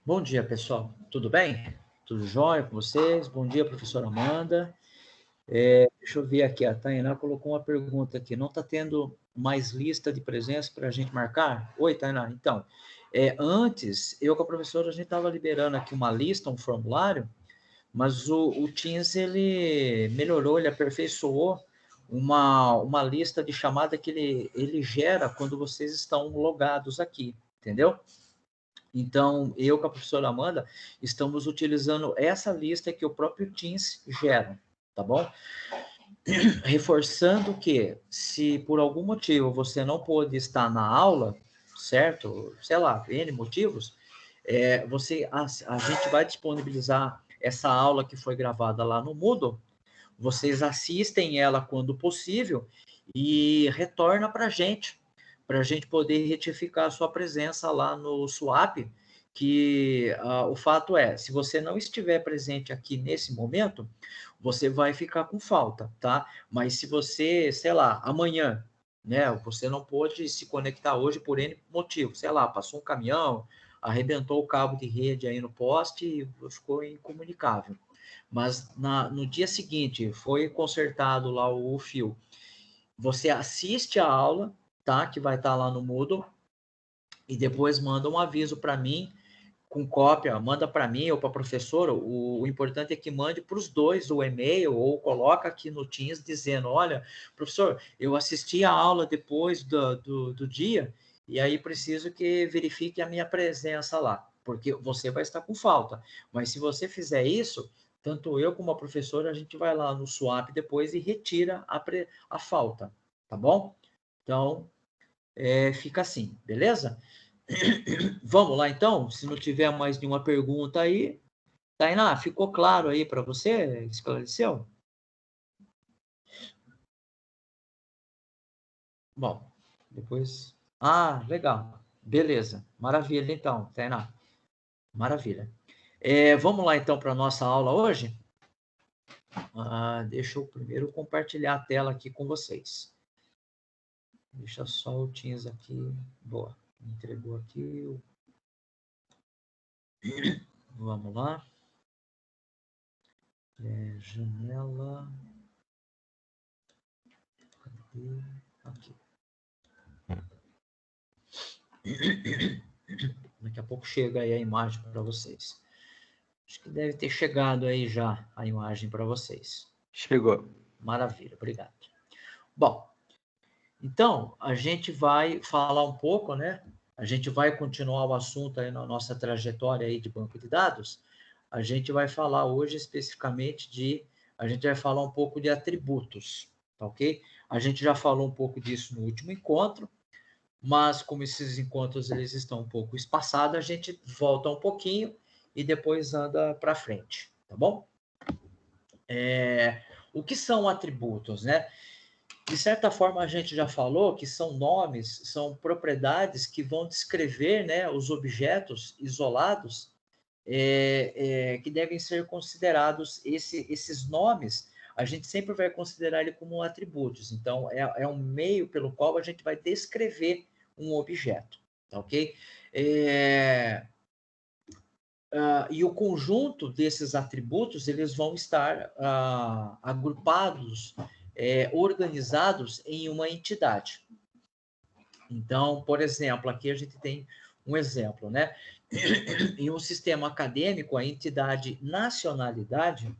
Bom dia, pessoal. Tudo bem? Tudo jóia com vocês? Bom dia, professora Amanda. Deixa eu ver aqui, a Tainá colocou uma pergunta aqui. Não está tendo mais lista de presença para a gente marcar? Oi, Tainá. Então, antes, eu com a professora, a gente estava liberando aqui uma lista, um formulário, mas o Teams, ele melhorou, ele aperfeiçoou uma lista de chamada que ele gera quando vocês estão logados aqui, entendeu? Então, eu com a professora Amanda estamos utilizando essa lista que o próprio Teams gera, tá bom? Reforçando que, se por algum motivo você não pôde estar na aula, certo? Sei lá, N motivos, a gente vai disponibilizar essa aula que foi gravada lá no Moodle, vocês assistem ela quando possível e retorna para a gente poder retificar a sua presença lá no Swap, que o fato é, se você não estiver presente aqui nesse momento, você vai ficar com falta, tá? Mas se você, sei lá, amanhã, né, você não pôde se conectar hoje por N motivo, sei lá, passou um caminhão, arrebentou o cabo de rede aí no poste e ficou incomunicável. Mas no dia seguinte foi consertado lá o fio. Você assiste a aula, tá? Que vai estar lá no Moodle, e depois manda um aviso para mim com cópia, manda para mim ou para a professora. O importante é que mande para os dois o e-mail ou coloca aqui no Teams dizendo: olha, professor, eu assisti a aula depois do dia e aí preciso que verifique a minha presença lá, porque você vai estar com falta. Mas se você fizer isso, tanto eu como a professora, a gente vai lá no Swap depois e retira a falta, tá bom? Então, fica assim, beleza? Vamos lá, então? Se não tiver mais nenhuma pergunta aí, Tainá, ficou claro aí para você? Esclareceu? Bom, depois... Ah, legal. Beleza. Maravilha, então, Tainá. Maravilha. Vamos lá, então, para a nossa aula hoje? Deixa eu primeiro compartilhar a tela aqui com vocês. Deixa só o Teams aqui. Boa. Me entregou aqui. Vamos lá. Janela. Cadê? Aqui. Daqui a pouco chega aí a imagem para vocês. Acho que deve ter chegado aí já a imagem para vocês. Chegou. Maravilha, obrigado. Bom, então a gente vai falar um pouco, né? A gente vai continuar o assunto aí na nossa trajetória aí de banco de dados. A gente vai falar hoje especificamente a gente vai falar um pouco de atributos, tá ok? A gente já falou um pouco disso no último encontro, mas como esses encontros eles estão um pouco espaçados, a gente volta um pouquinho e depois anda para frente, tá bom? O que são atributos, né? De certa forma, a gente já falou que são nomes, são propriedades que vão descrever, né, os objetos isolados que devem ser considerados, esses nomes, a gente sempre vai considerar ele como atributos. Então, é um meio pelo qual a gente vai descrever um objeto, tá ok? E o conjunto desses atributos, eles vão estar agrupados, organizados em uma entidade. Então, por exemplo, aqui a gente tem um exemplo, né? Em um sistema acadêmico, a entidade nacionalidade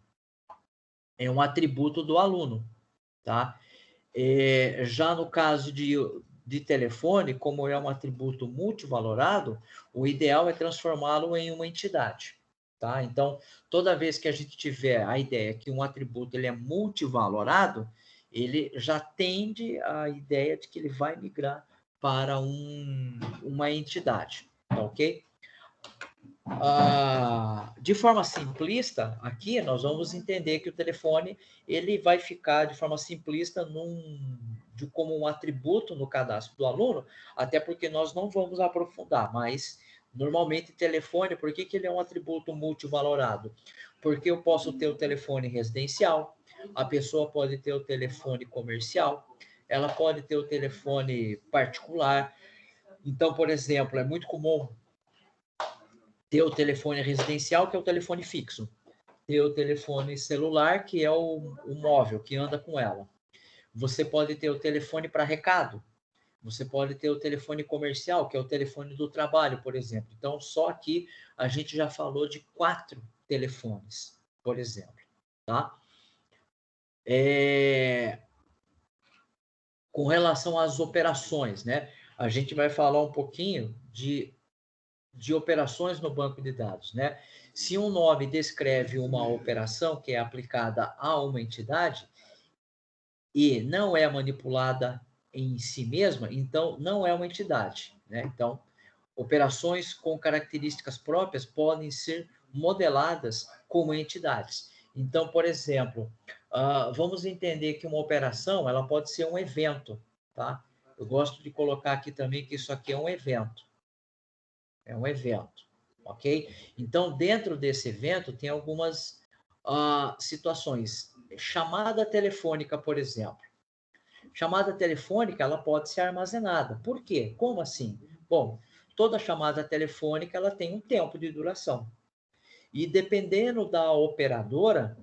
é um atributo do aluno, tá? Já no caso de telefone, como é um atributo multivalorado, o ideal é transformá-lo em uma entidade, tá? Então, toda vez que a gente tiver a ideia que um atributo ele é multivalorado, ele já tende à ideia de que ele vai migrar para uma entidade, tá ok? De forma simplista, aqui nós vamos entender que o telefone ele vai ficar de forma simplista como um atributo no cadastro do aluno, até porque nós não vamos aprofundar, mas normalmente telefone, por que ele é um atributo multivalorado? Porque eu posso ter o telefone residencial, a pessoa pode ter o telefone comercial, ela pode ter o telefone particular. Então, por exemplo, é muito comum ter o telefone residencial, que é o telefone fixo, ter o telefone celular, que é o móvel, que anda com ela. Você pode ter o telefone para recado, você pode ter o telefone comercial, que é o telefone do trabalho, por exemplo. Então, só aqui a gente já falou de 4 telefones, por exemplo, tá? Com relação às operações, né? A gente vai falar um pouquinho de operações no banco de dados, né? Se um nome descreve uma operação que é aplicada a uma entidade e não é manipulada em si mesma, então não é uma entidade, né? Então, operações com características próprias podem ser modeladas como entidades. Então, por exemplo, vamos entender que uma operação ela pode ser um evento, tá? Eu gosto de colocar aqui também que isso aqui é um evento. É um evento, ok? Então, dentro desse evento, tem algumas situações. Chamada telefônica, por exemplo. Chamada telefônica, ela pode ser armazenada. Por quê? Como assim? Bom, toda chamada telefônica, ela tem um tempo de duração. E dependendo da operadora,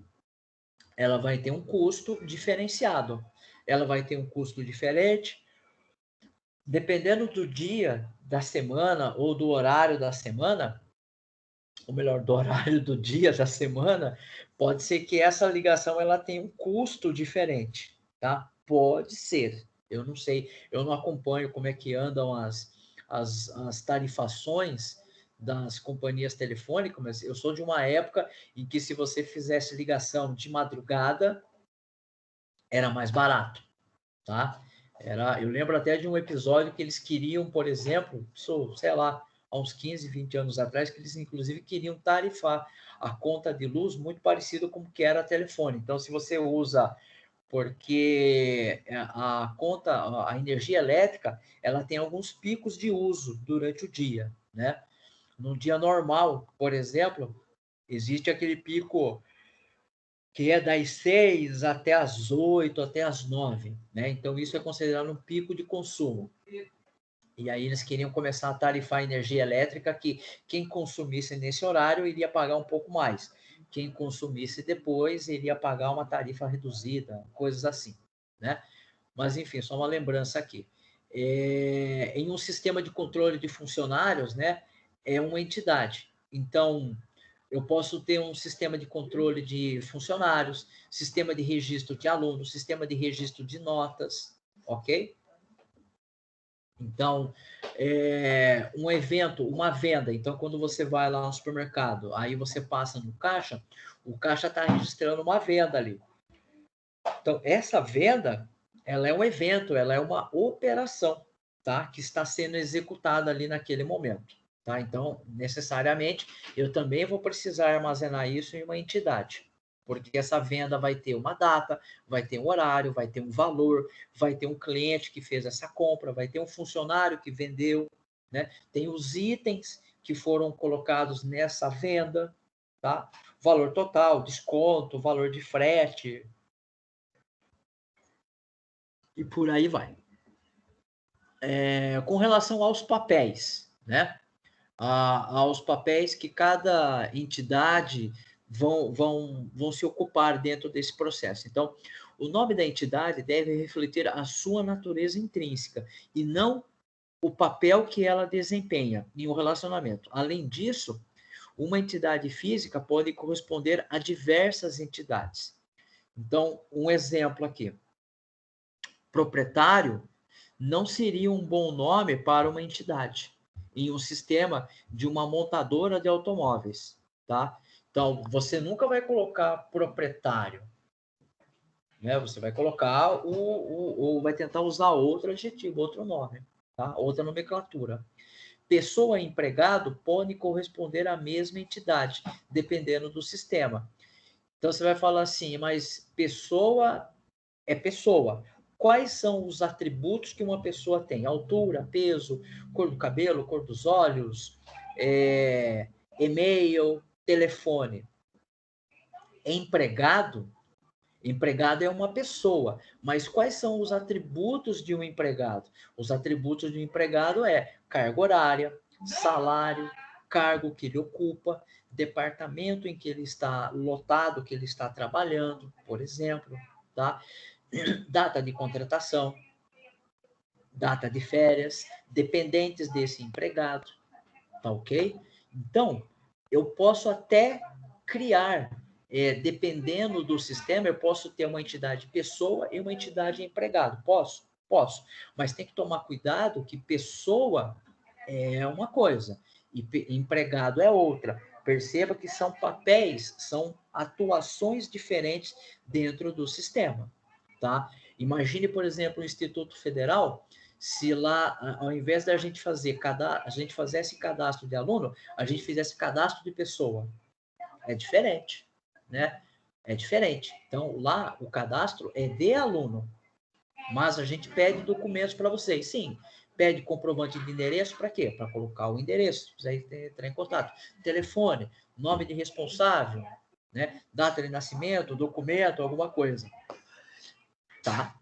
ela vai ter um custo diferenciado. Ela vai ter um custo diferente. Dependendo do dia da semana ou do horário da semana, ou melhor, do horário do dia da semana, pode ser que essa ligação ela tenha um custo diferente, tá? Pode ser. Eu não sei, eu não acompanho como é que andam as tarifações das companhias telefônicas, mas eu sou de uma época em que se você fizesse ligação de madrugada, era mais barato, tá? Eu lembro até de um episódio que eles queriam, por exemplo, sei lá, há uns 15, 20 anos atrás, que eles inclusive queriam tarifar a conta de luz muito parecido com o que era a telefone. Então, se você usa, porque a conta, a energia elétrica, ela tem alguns picos de uso durante o dia, né? No dia normal, por exemplo, existe aquele pico que é das 6 até as 8, até as 9, né? Então, isso é considerado um pico de consumo. E aí eles queriam começar a tarifar a energia elétrica, que quem consumisse nesse horário iria pagar um pouco mais. Quem consumisse depois iria pagar uma tarifa reduzida, coisas assim, né? Mas, enfim, só uma lembrança aqui. Em um sistema de controle de funcionários, né, é uma entidade. Então, eu posso ter um sistema de controle de funcionários, sistema de registro de alunos, sistema de registro de notas, ok? Então, um evento, uma venda. Então, quando você vai lá no supermercado, aí você passa no caixa, o caixa está registrando uma venda ali. Então, essa venda, ela é um evento, ela é uma operação, tá? Que está sendo executada ali naquele momento, tá? Então, necessariamente, eu também vou precisar armazenar isso em uma entidade, porque essa venda vai ter uma data, vai ter um horário, vai ter um valor, vai ter um cliente que fez essa compra, vai ter um funcionário que vendeu, né? Tem os itens que foram colocados nessa venda, tá? Valor total, desconto, valor de frete, e por aí vai. Com relação aos papéis, né? Aos papéis que cada entidade vão se ocupar dentro desse processo. Então, o nome da entidade deve refletir a sua natureza intrínseca e não o papel que ela desempenha em um relacionamento. Além disso, uma entidade física pode corresponder a diversas entidades. Então, um exemplo aqui: proprietário não seria um bom nome para uma entidade em um sistema de uma montadora de automóveis, tá? Então, você nunca vai colocar proprietário, né? Você vai colocar ou vai tentar usar outro adjetivo, outro nome, tá? Outra nomenclatura. Pessoa e empregado podem corresponder à mesma entidade, dependendo do sistema. Então, você vai falar assim, mas pessoa é pessoa. Quais são os atributos que uma pessoa tem? Altura, peso, cor do cabelo, cor dos olhos, e-mail, telefone. Empregado, empregado é uma pessoa, mas quais são os atributos de um empregado? Os atributos de um empregado é carga horária, salário, cargo que ele ocupa, departamento em que ele está lotado, que ele está trabalhando, por exemplo, tá? Data de contratação, data de férias, dependentes desse empregado, tá ok? Então, eu posso até criar, dependendo do sistema, eu posso ter uma entidade pessoa e uma entidade empregado. Posso? Posso. Mas tem que tomar cuidado que pessoa é uma coisa e empregado é outra. Perceba que são papéis, são atuações diferentes dentro do sistema, tá? Imagine, por exemplo, o Instituto Federal, se lá, ao invés da gente fazer a gente fizesse cadastro de aluno, a gente fizesse cadastro de pessoa. É diferente, né? É diferente. Então, lá, o cadastro é de aluno, mas a gente pede documentos para vocês. Sim, pede comprovante de endereço para quê? Para colocar o endereço, se quiser entrar em contato. Telefone, nome de responsável, né? Data de nascimento, documento, alguma coisa. Tá?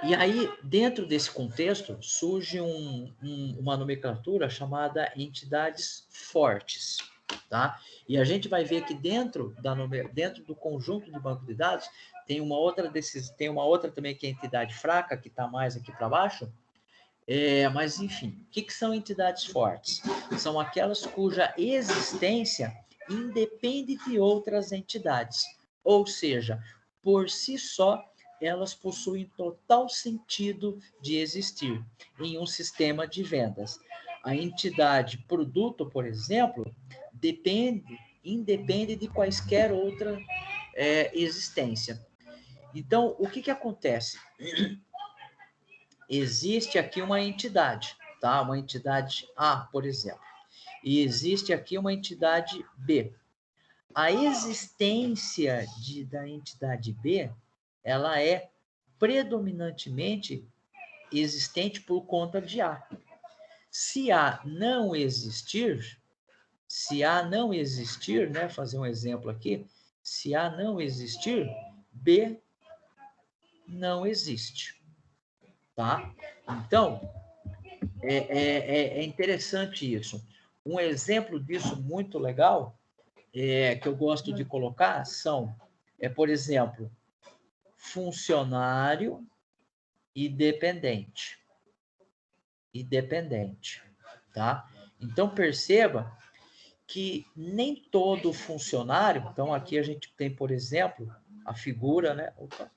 E aí, dentro desse contexto, surge uma nomenclatura chamada entidades fortes, tá? E a gente vai ver que dentro do conjunto de banco de dados tem uma outra também que é entidade fraca, que está mais aqui para baixo. Mas, enfim, o que são entidades fortes? São aquelas cuja existência independe de outras entidades. Ou seja, por si só, elas possuem total sentido de existir em um sistema de vendas. A entidade produto, por exemplo, independe de quaisquer outra existência. Então, o que acontece? Existe aqui uma entidade, tá? Uma entidade A, por exemplo. E existe aqui uma entidade B. A existência da entidade B, ela é predominantemente existente por conta de A. Se A não existir, né, fazer um exemplo aqui, se A não existir, B não existe, tá? Então, é interessante isso. Um exemplo disso muito legal, que eu gosto de colocar, por exemplo, funcionário e dependente. Tá? Então, perceba que nem todo funcionário, então aqui a gente tem, por exemplo, a figura, né? Opa.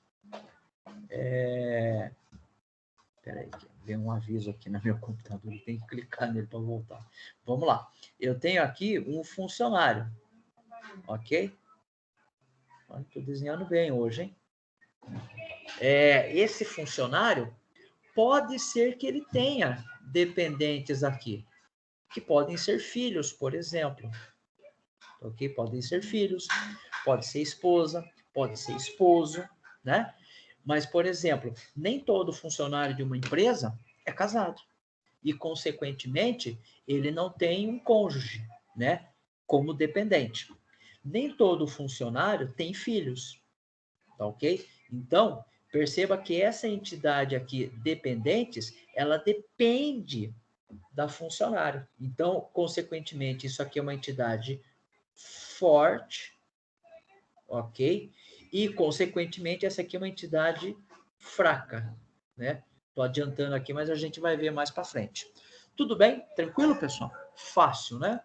Peraí, veio um aviso aqui no meu computador, tem que clicar nele para voltar. Vamos lá. Eu tenho aqui um funcionário, ok? Estou desenhando bem hoje, hein? Esse funcionário pode ser que ele tenha dependentes aqui, que podem ser filhos, por exemplo. Ok? Podem ser filhos, pode ser esposa, pode ser esposo, né? Mas, por exemplo, nem todo funcionário de uma empresa é casado. E, consequentemente, ele não tem um cônjuge, né? Como dependente. Nem todo funcionário tem filhos, tá ok? Então, perceba que essa entidade aqui, dependentes, ela depende da funcionário. Então, consequentemente, isso aqui é uma entidade forte, ok? E, consequentemente, essa aqui é uma entidade fraca, né? Estou adiantando aqui, mas a gente vai ver mais para frente. Tudo bem? Tranquilo, pessoal? Fácil, né?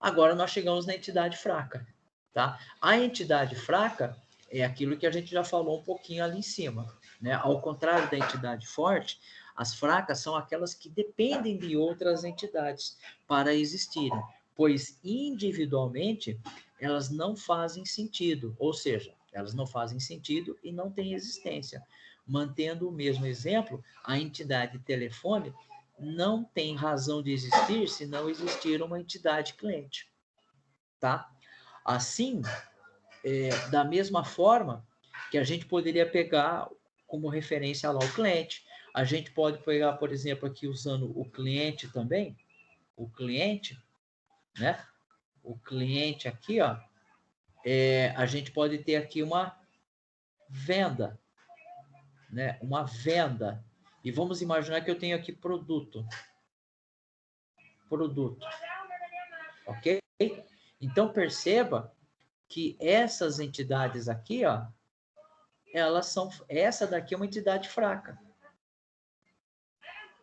Agora nós chegamos na entidade fraca, tá? A entidade fraca é aquilo que a gente já falou um pouquinho ali em cima, né? Ao contrário da entidade forte, as fracas são aquelas que dependem de outras entidades para existirem, pois individualmente elas não fazem sentido, ou seja, elas não fazem sentido e não têm existência. Mantendo o mesmo exemplo, a entidade telefone não tem razão de existir se não existir uma entidade cliente, tá? Assim, da mesma forma que a gente poderia pegar como referência lá o cliente, a gente pode pegar, por exemplo, aqui usando o cliente também, o cliente, né? O cliente aqui, ó, a gente pode ter aqui uma venda, né? Uma venda. E vamos imaginar que eu tenho aqui produto. produto. Ok? Então, perceba que essas entidades aqui, ó, elas são... Essa daqui é uma entidade fraca.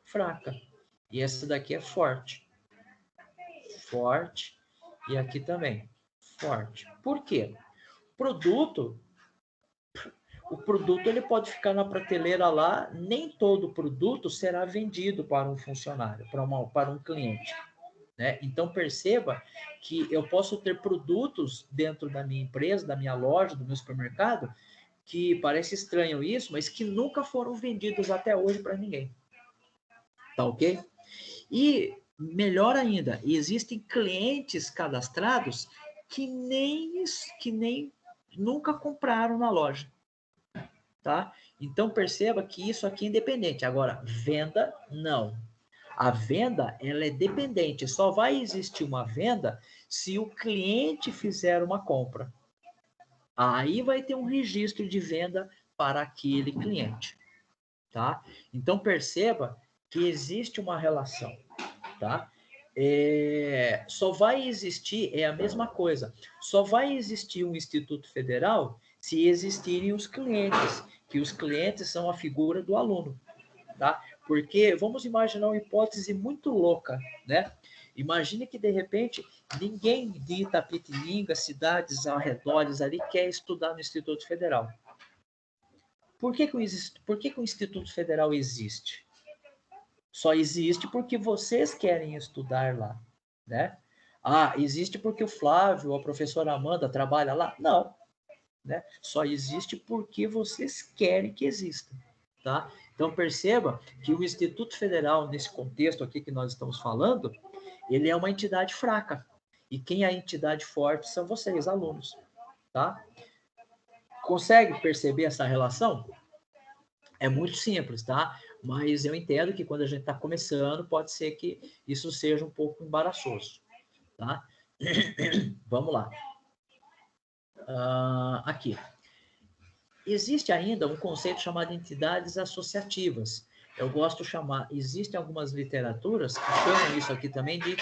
Fraca. E essa daqui é forte. Forte. E aqui também. Forte. Por quê? O produto ele pode ficar na prateleira lá, nem todo produto será vendido para um funcionário, para um cliente. Né? Então, perceba que eu posso ter produtos dentro da minha empresa, da minha loja, do meu supermercado, que parece estranho isso, mas que nunca foram vendidos até hoje para ninguém. Tá ok? E, melhor ainda, existem clientes cadastrados que nem nunca compraram na loja. Tá? Então, perceba que isso aqui é independente. Agora, venda, não. A venda, ela é dependente. Só vai existir uma venda se o cliente fizer uma compra. Aí vai ter um registro de venda para aquele cliente, tá? Então, perceba que existe uma relação, tá? Só vai existir, é a mesma coisa, só vai existir um Instituto Federal se existirem os clientes, que os clientes são a figura do aluno, tá? Porque vamos imaginar uma hipótese muito louca, né? Imagine que, de repente, ninguém de Itapetininga, cidades ao redor ali, quer estudar no Instituto Federal. Por que o Instituto Federal existe? Só existe porque vocês querem estudar lá, né? Ah, existe porque o Flávio, a professora Amanda trabalha lá? Não, né? Só existe porque vocês querem que exista, tá? Então perceba que o Instituto Federal, nesse contexto aqui que nós estamos falando, ele é uma entidade fraca. E quem é a entidade forte são vocês, alunos, tá? Consegue perceber essa relação? É muito simples, tá? Mas eu entendo que quando a gente está começando, pode ser que isso seja um pouco embaraçoso, tá? Vamos lá. Aqui. Existe ainda um conceito chamado entidades associativas. Eu gosto de chamar, existem algumas literaturas que chamam isso aqui também de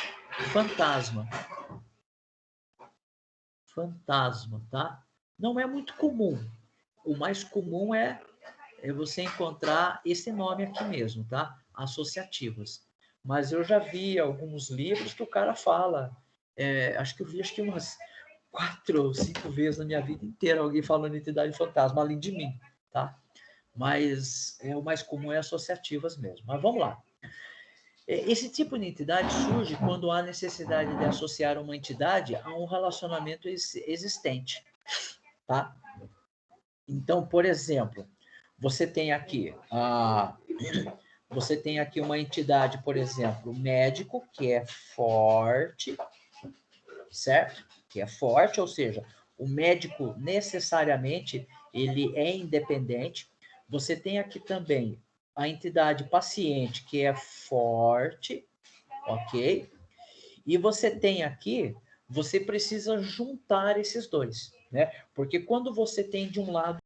fantasma. Fantasma, tá? Não é muito comum. O mais comum é você encontrar esse nome aqui mesmo, tá? Associativas. Mas eu já vi alguns livros que o cara fala, acho que eu vi umas 4 ou 5 vezes na minha vida inteira alguém falando entidade fantasma, além de mim, tá? Mas o mais comum é associativas mesmo. Mas vamos lá. Esse tipo de entidade surge quando há necessidade de associar uma entidade a um relacionamento existente, tá? Então, por exemplo, você tem aqui uma entidade, por exemplo, médico, que é forte, certo? Que é forte, ou seja, o médico necessariamente ele é independente. Você tem aqui também a entidade paciente, que é forte, ok? E você tem aqui, você precisa juntar esses dois, né? Porque quando você tem de um lado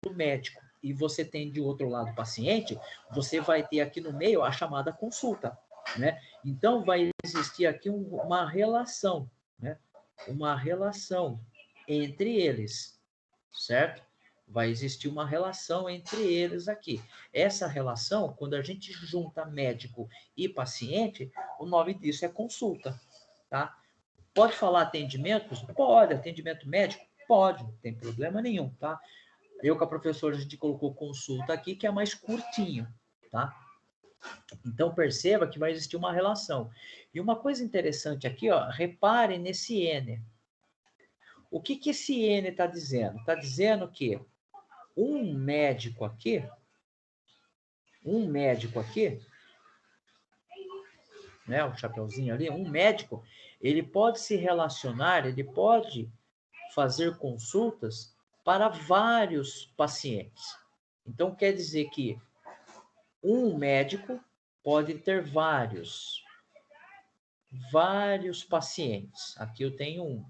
o médico e você tem de outro lado o paciente, você vai ter aqui no meio a chamada consulta, né? Então vai existir aqui uma relação, né? Uma relação entre eles, certo? Vai existir uma relação entre eles aqui. Essa relação, quando a gente junta médico e paciente, o nome disso é consulta, tá? Pode falar atendimentos? Pode. Atendimento médico? Pode, não tem problema nenhum, tá? Eu com a professora, a gente colocou consulta aqui, que é mais curtinho, tá? Então, perceba que vai existir uma relação. E uma coisa interessante aqui, ó, repare nesse N. O que esse N está dizendo? Está dizendo que um médico aqui, né, o chapeuzinho ali, um médico, ele pode se relacionar, ele pode fazer consultas para vários pacientes. Então, quer dizer que um médico pode ter vários pacientes. Aqui eu tenho um,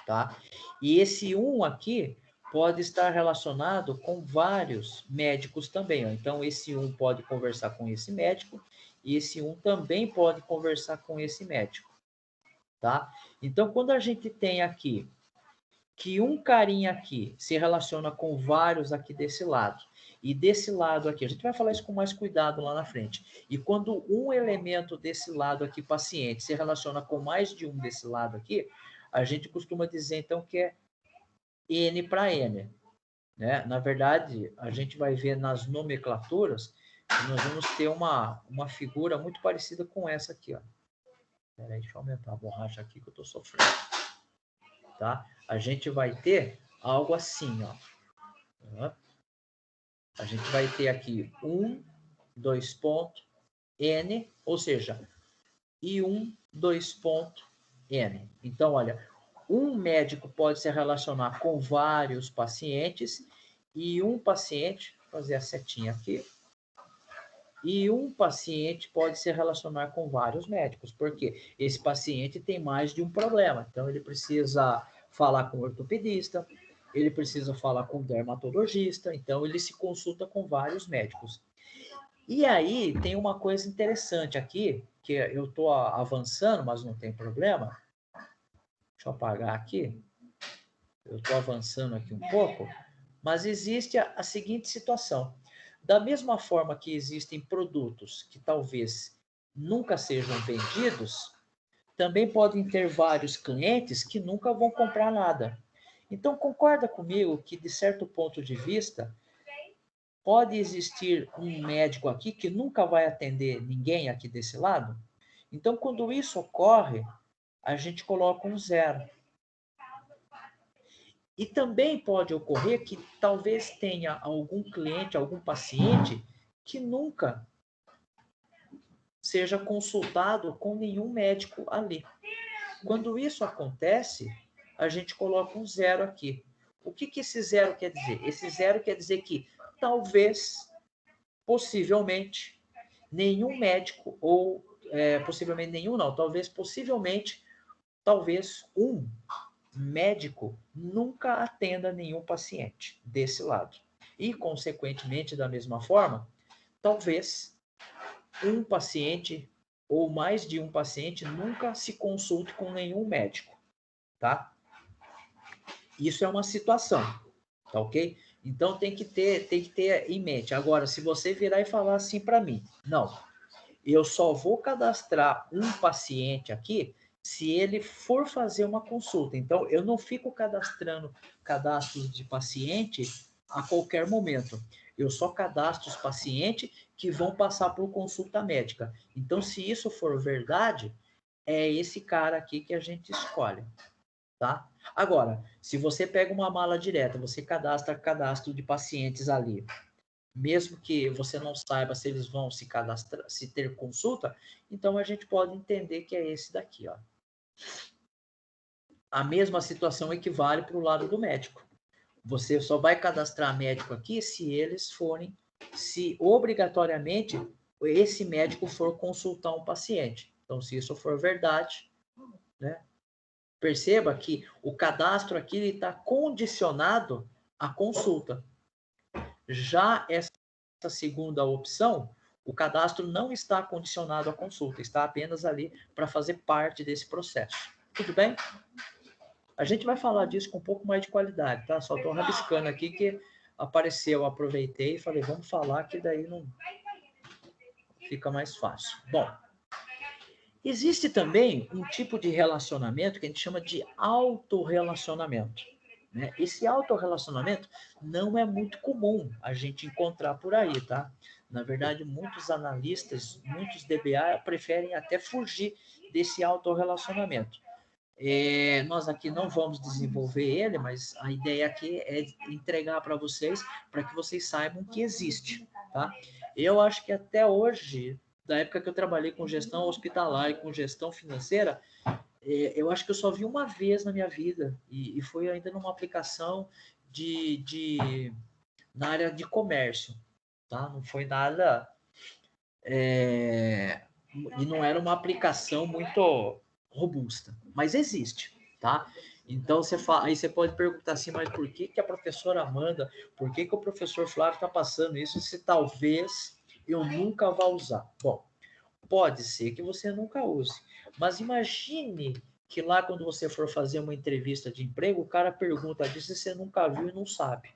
tá? E esse um aqui pode estar relacionado com vários médicos também. Ó. Então, esse um pode conversar com esse médico e esse 1 também pode conversar com esse médico, tá? Então, quando a gente tem aqui que um carinha aqui se relaciona com vários aqui desse lado, e desse lado aqui, a gente vai falar isso com mais cuidado lá na frente, e quando um elemento desse lado aqui, paciente, se relaciona com mais de um desse lado aqui, a gente costuma dizer, então, que é N para N, né? Na verdade, a gente vai ver nas nomenclaturas, nós vamos ter uma figura muito parecida com essa aqui, ó. Peraí, deixa eu aumentar a borracha aqui que eu estou sofrendo. Tá? A gente vai ter algo assim, ó. A gente vai ter aqui 1, 2 pontos, N, ou seja, e 1, 2 pontos, N. Então, olha, um médico pode se relacionar com vários pacientes e um paciente, vou fazer a setinha aqui, e um paciente pode se relacionar com vários médicos, porque esse paciente tem mais de um problema. Então, ele precisa falar com o ortopedista, ele precisa falar com o dermatologista, então ele se consulta com vários médicos. E aí, tem uma coisa interessante aqui, que eu estou avançando, mas não tem problema. Deixa eu apagar aqui. Eu estou avançando aqui um pouco, mas existe a seguinte situação. Da mesma forma que existem produtos que talvez nunca sejam vendidos, também podem ter vários clientes que nunca vão comprar nada. Então, concorda comigo que, de certo ponto de vista, pode existir um médico aqui que nunca vai atender ninguém aqui desse lado? Então, quando isso ocorre, a gente coloca um 0. E também pode ocorrer que talvez tenha algum cliente, algum paciente que nunca seja consultado com nenhum médico ali. Quando isso acontece, a gente coloca um 0 aqui. O que esse 0 quer dizer? Esse 0 quer dizer que talvez, possivelmente, nenhum médico, ou possivelmente nenhum não, talvez, possivelmente, talvez um médico nunca atenda nenhum paciente desse lado. E, consequentemente, da mesma forma, talvez um paciente ou mais de um paciente nunca se consulte com nenhum médico, tá? Isso é uma situação, tá ok? Então tem que ter em mente. Agora, se você virar e falar assim para mim, não, eu só vou cadastrar um paciente aqui se ele for fazer uma consulta. Então, eu não fico cadastrando cadastros de paciente a qualquer momento. Eu só cadastro os pacientes que vão passar por consulta médica. Então, se isso for verdade, é esse cara aqui que a gente escolhe, tá? Agora, se você pega uma mala direta, você cadastra cadastro de pacientes ali, mesmo que você não saiba se eles vão se cadastrar, se ter consulta, então a gente pode entender que é esse daqui, ó. A mesma situação equivale para o lado do médico. Você só vai cadastrar médico aqui se eles forem, se obrigatoriamente esse médico for consultar um paciente. Então, se isso for verdade, né? Perceba que o cadastro aqui está condicionado à consulta. Já essa segunda opção, o cadastro não está condicionado à consulta, está apenas ali para fazer parte desse processo. Tudo bem? A gente vai falar disso com um pouco mais de qualidade, tá? Só estou rabiscando aqui que apareceu, aproveitei e falei, vamos falar que daí não fica mais fácil. Bom, existe também um tipo de relacionamento que a gente chama de autorrelacionamento. Né? Esse autorrelacionamento não é muito comum a gente encontrar por aí, tá? Na verdade, muitos analistas, muitos DBA preferem até fugir desse autorrelacionamento. Nós aqui não vamos desenvolver ele, mas a ideia aqui é entregar para vocês, para que vocês saibam que existe, tá? Eu acho que até hoje, da época que eu trabalhei com gestão hospitalar e com gestão financeira, eu acho que eu só vi uma vez na minha vida, e foi ainda numa aplicação na área de comércio, tá? Não foi nada... e não era uma aplicação muito robusta, mas existe, tá? Então, aí você pode perguntar assim, mas por que a professora Amanda, por que o professor Flávio está passando isso se talvez eu nunca vá usar? Bom, Pode ser que você nunca use, mas imagine que lá quando você for fazer uma entrevista de emprego, o cara pergunta disso e você nunca viu e não sabe.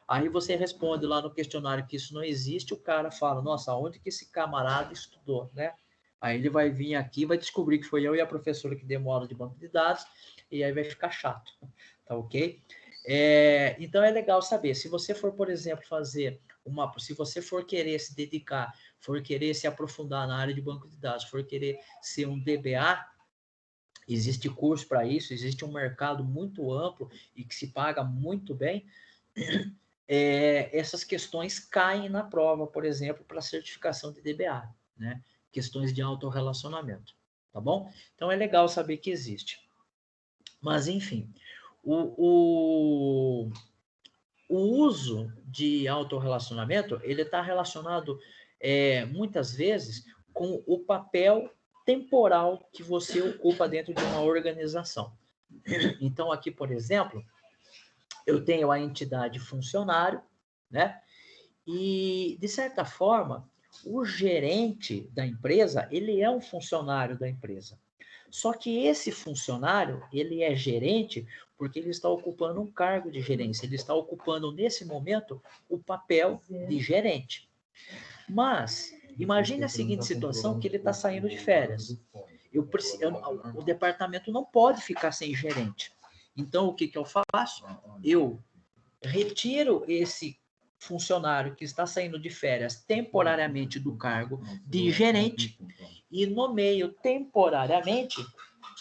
Aí você responde lá no questionário que isso não existe, o cara fala, nossa, onde que esse camarada estudou, né? Aí ele vai vir aqui, vai descobrir que foi eu e a professora que demos aula de banco de dados, e aí vai ficar chato, tá ok? Então é legal saber, se você for, por exemplo, se você for querer se dedicar, for querer se aprofundar na área de banco de dados, for querer ser um DBA, existe curso para isso, existe um mercado muito amplo e que se paga muito bem, essas questões caem na prova, por exemplo, para certificação de DBA, né? Questões de autorrelacionamento, tá bom? Então é legal saber que existe. Mas, enfim, o uso de autorrelacionamento, ele está relacionado muitas vezes com o papel temporal que você ocupa dentro de uma organização. Então, aqui, por exemplo, eu tenho a entidade funcionário, né? E, de certa forma, o gerente da empresa, ele é um funcionário da empresa. Só que esse funcionário, ele é gerente porque ele está ocupando um cargo de gerência, ele está ocupando, nesse momento, o papel de gerente. Mas, imagine a seguinte situação, que ele está saindo de férias. O departamento não pode ficar sem gerente. Então, o que eu faço? Eu retiro esse funcionário que está saindo de férias temporariamente do cargo de gerente e nomeio temporariamente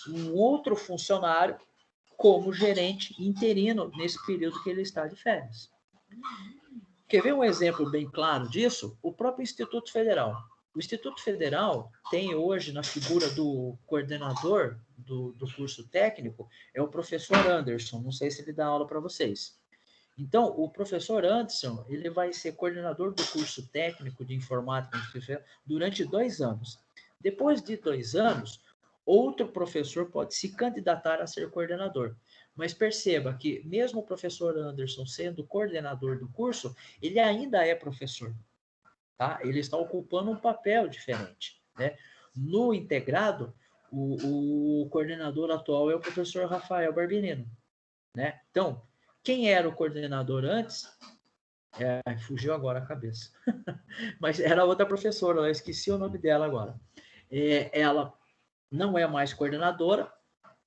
um outro funcionário como gerente interino nesse período que ele está de férias. Quer ver um exemplo bem claro disso? O próprio Instituto Federal. O Instituto Federal tem hoje, na figura do coordenador do curso técnico, é o professor Anderson. Não sei se ele dá aula para vocês. Então, o professor Anderson, ele vai ser coordenador do curso técnico de informática durante 2 anos. Depois de 2 anos, outro professor pode se candidatar a ser coordenador. Mas perceba que, mesmo o professor Anderson sendo coordenador do curso, ele ainda é professor. Tá? Ele está ocupando um papel diferente. Né? No integrado, o coordenador atual é o professor Rafael Barbinino. Né? Então, quem era o coordenador antes, fugiu agora a cabeça, mas era outra professora, eu esqueci o nome dela agora. Ela não é mais coordenadora,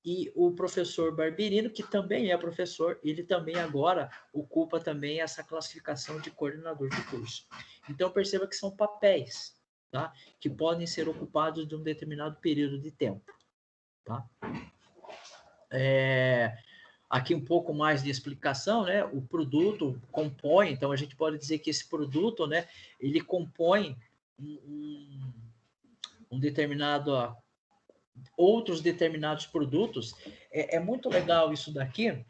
e o professor Barbirino, que também é professor, ele também agora ocupa também essa classificação de coordenador de curso. Então, perceba que são papéis, tá? Que podem ser ocupados de um determinado período de tempo, tá? Aqui um pouco mais de explicação, né? O produto compõe, então a gente pode dizer que esse produto, né? Ele compõe um determinado, outros determinados produtos. É muito legal isso daqui,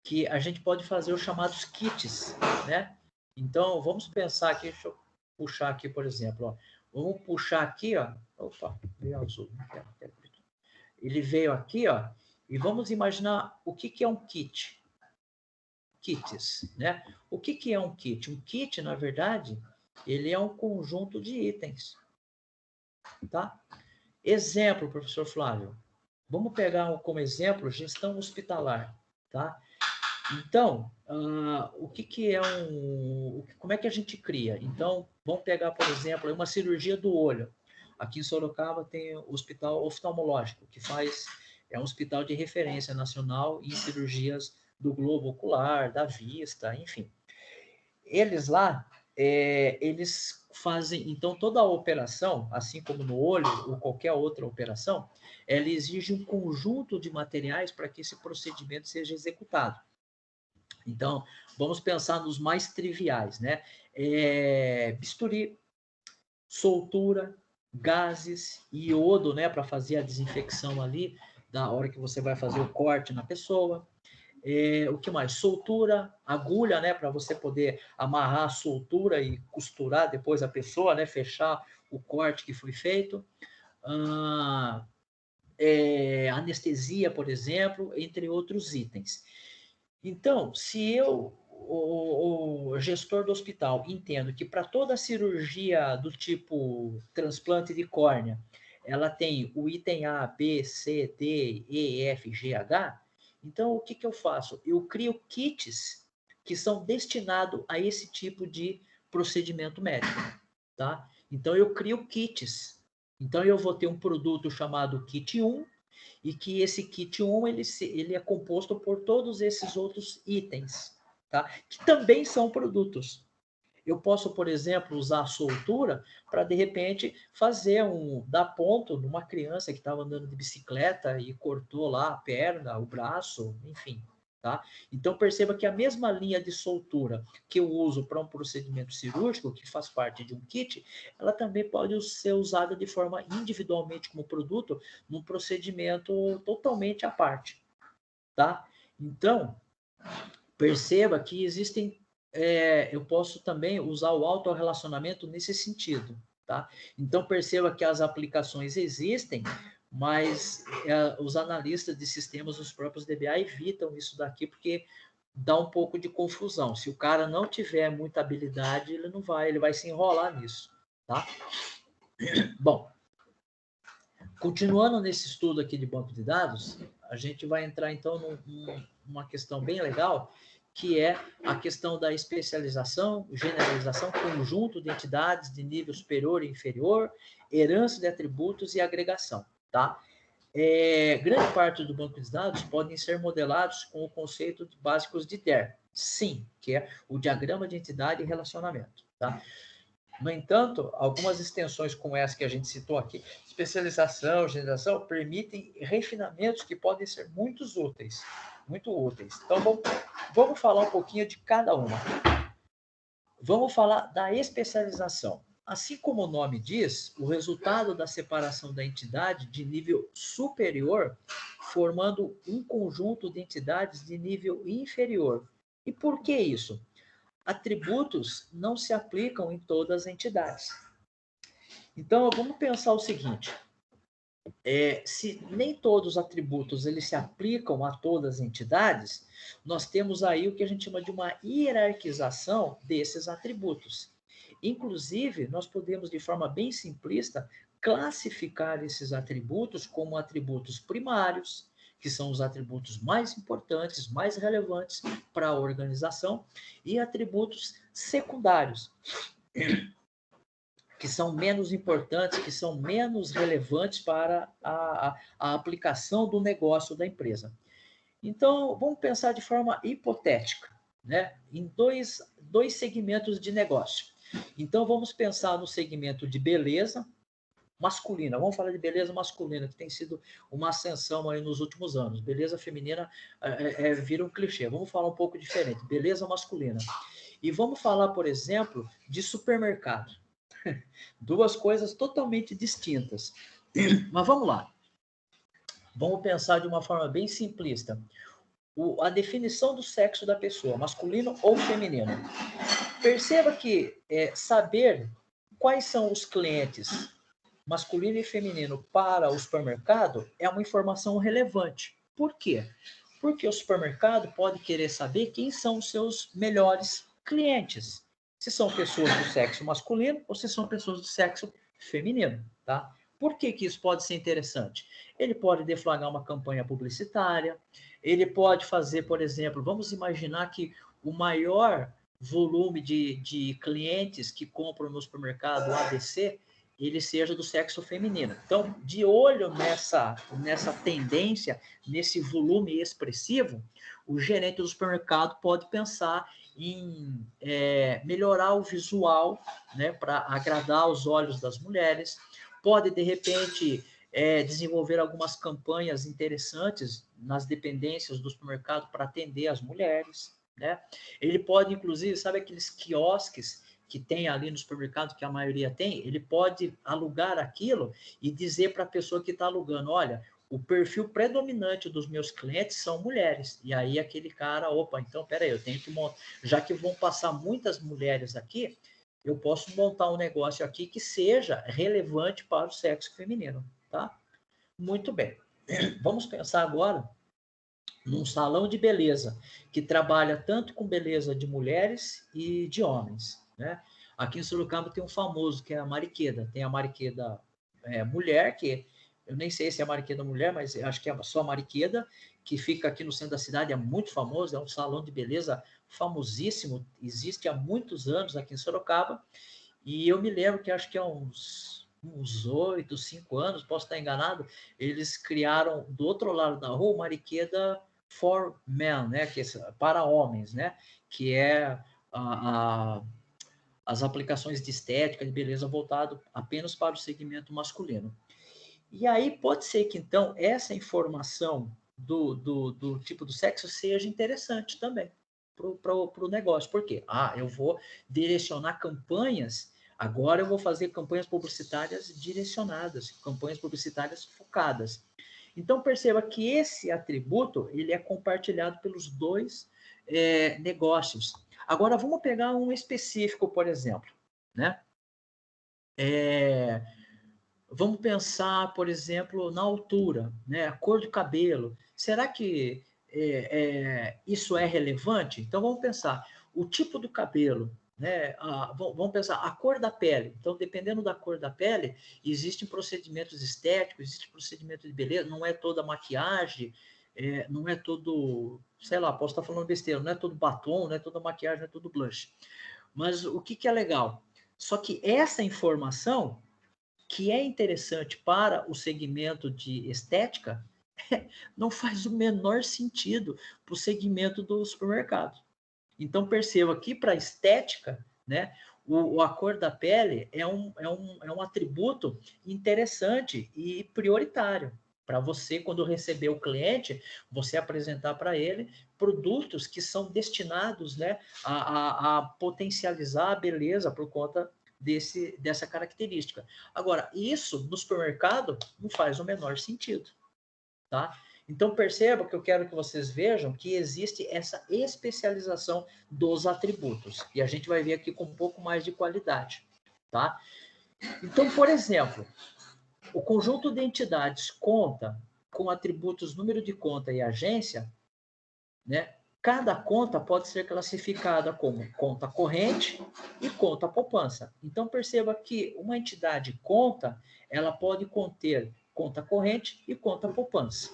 que a gente pode fazer os chamados kits, né? Então, vamos pensar aqui, deixa eu puxar aqui, por exemplo, ó. Vamos puxar aqui, ó. Opa, veio azul. Ele veio aqui, ó. E vamos imaginar o que é um kit. Kits, né? O que é um kit? Um kit, na verdade, ele é um conjunto de itens, tá? Exemplo, professor Flávio. Vamos pegar como exemplo gestão hospitalar, tá? Então, o que é como é que a gente cria? Então, vamos pegar, por exemplo, uma cirurgia do olho. Aqui em Sorocaba tem o Hospital Oftalmológico, que é um hospital de referência nacional em cirurgias do globo ocular, da vista, enfim. Eles lá, eles fazem, então, toda a operação, assim como no olho ou qualquer outra operação, ela exige um conjunto de materiais para que esse procedimento seja executado. Então, vamos pensar nos mais triviais, né? Bisturi, soltura, gases, iodo, né? Para fazer a desinfecção ali, da hora que você vai fazer o corte na pessoa. O que mais? Soltura, agulha, né? Para você poder amarrar a soltura e costurar depois a pessoa, né? Fechar o corte que foi feito. Anestesia, por exemplo, entre outros itens. Então, se eu o gestor do hospital entendo que para toda cirurgia do tipo transplante de córnea, ela tem o item A, B, C, D, E, F, G, H, então o que, que eu faço? Eu crio kits que são destinados a esse tipo de procedimento médico, tá? Então eu crio kits. Então eu vou ter um produto chamado kit 1, e que esse kit 1 ele é composto por todos esses outros itens, tá? Que também são produtos. Eu posso, por exemplo, usar a soltura para, de repente, dar ponto numa criança que estava andando de bicicleta e cortou lá a perna, o braço, enfim. Tá? Então, perceba que a mesma linha de soltura que eu uso para um procedimento cirúrgico, que faz parte de um kit, ela também pode ser usada de forma individualmente como produto num procedimento totalmente à parte. Tá? Então, perceba que existem, eu posso também usar o autorrelacionamento nesse sentido, tá? Então, perceba que as aplicações existem, mas os analistas de sistemas, os próprios DBA, evitam isso daqui, porque dá um pouco de confusão. Se o cara não tiver muita habilidade, ele vai se enrolar nisso, tá? Bom, continuando nesse estudo aqui de banco de dados, a gente vai entrar, então, numa questão bem legal, que é a questão da especialização, generalização, conjunto de entidades de nível superior e inferior, herança de atributos e agregação, tá? Grande parte do banco de dados podem ser modelados com o conceito básicos de DER, sim, que é o diagrama de entidade e relacionamento, tá? No entanto, algumas extensões como essa que a gente citou aqui, especialização, generalização, permitem refinamentos que podem ser muito úteis. Muito úteis. Então, vamos falar um pouquinho de cada uma. Vamos falar da especialização. Assim como o nome diz, o resultado da separação da entidade de nível superior, formando um conjunto de entidades de nível inferior. E por que isso? Atributos não se aplicam em todas as entidades. Então, vamos pensar o seguinte: se nem todos os atributos eles se aplicam a todas as entidades, nós temos aí o que a gente chama de uma hierarquização desses atributos. Inclusive, nós podemos, de forma bem simplista, classificar esses atributos como atributos primários, que são os atributos mais importantes, mais relevantes para a organização, e atributos secundários, que são menos importantes, que são menos relevantes para a aplicação do negócio da empresa. Então, vamos pensar de forma hipotética, né? Em dois segmentos de negócio. Então, vamos pensar no segmento de beleza masculina. Vamos falar de beleza masculina, que tem sido uma ascensão aí nos últimos anos. Beleza feminina vira um clichê. Vamos falar um pouco diferente. Beleza masculina. E vamos falar, por exemplo, de supermercado. Duas coisas totalmente distintas. Mas vamos lá. Vamos pensar de uma forma bem simplista. A definição do sexo da pessoa, masculino ou feminino. Perceba que saber quais são os clientes masculino e feminino para o supermercado é uma informação relevante. Por quê? Porque o supermercado pode querer saber quem são os seus melhores clientes. Se são pessoas do sexo masculino ou se são pessoas do sexo feminino, tá? Por que que isso pode ser interessante? Ele pode deflagrar uma campanha publicitária, ele pode fazer, por exemplo, vamos imaginar que o maior volume de clientes que compram no supermercado ABC ele seja do sexo feminino. Então, de olho nessa tendência, nesse volume expressivo, o gerente do supermercado pode pensar em melhorar o visual, né, para agradar os olhos das mulheres, pode, de repente, desenvolver algumas campanhas interessantes nas dependências do supermercado para atender as mulheres, né? Ele pode, inclusive, sabe aqueles quiosques que tem ali no supermercado, que a maioria tem, ele pode alugar aquilo e dizer para a pessoa que está alugando, olha, o perfil predominante dos meus clientes são mulheres. E aí aquele cara, opa, então peraí, eu tenho que montar, já que vão passar muitas mulheres aqui, eu posso montar um negócio aqui que seja relevante para o sexo feminino, tá? Muito bem. Vamos pensar agora num salão de beleza, que trabalha tanto com beleza de mulheres e de homens, né? Aqui em Sorocaba tem um famoso, que é a Mariqueda. Tem a Mariqueda mulher, que eu nem sei se é a Mariqueda mulher, mas acho que é só a Mariqueda, que fica aqui no centro da cidade, é muito famoso, é um salão de beleza famosíssimo, existe há muitos anos aqui em Sorocaba, e eu me lembro que acho que há uns 8, 5 anos, posso estar enganado, eles criaram do outro lado da rua Mariqueda for Men, né, que é para homens, né, que é a as aplicações de estética, de beleza voltado apenas para o segmento masculino. E aí pode ser que, então, essa informação do tipo do sexo seja interessante também para o negócio. Por quê? Eu vou direcionar campanhas, agora eu vou fazer campanhas publicitárias direcionadas, campanhas publicitárias focadas. Então, perceba que esse atributo ele é compartilhado pelos dois negócios. Agora, vamos pegar um específico, por exemplo, né? Vamos pensar, por exemplo, na altura, né? A cor do cabelo. Será que isso é relevante? Então, vamos pensar o tipo do cabelo, né? Vamos pensar a cor da pele. Então, dependendo da cor da pele, existem procedimentos estéticos, existe procedimento de beleza. Não é toda maquiagem, não é todo, sei lá, posso estar falando besteira, não é todo batom, não é toda maquiagem, não é todo blush. Mas o que é legal? Só que essa informação que é interessante para o segmento de estética, não faz o menor sentido para o segmento do supermercado. Então, perceba que para a estética, né, a cor da pele é um atributo interessante e prioritário para você, quando receber o cliente, você apresentar para ele produtos que são destinados, né, a potencializar a beleza por conta dessa característica. Agora, isso no supermercado não faz o menor sentido, tá? Então, perceba que eu quero que vocês vejam que existe essa especialização dos atributos. E a gente vai ver aqui com um pouco mais de qualidade, tá? Então, por exemplo, o conjunto de entidades conta com atributos número de conta e agência, né? Cada conta pode ser classificada como conta corrente e conta poupança. Então, perceba que uma entidade conta, ela pode conter conta corrente e conta poupança,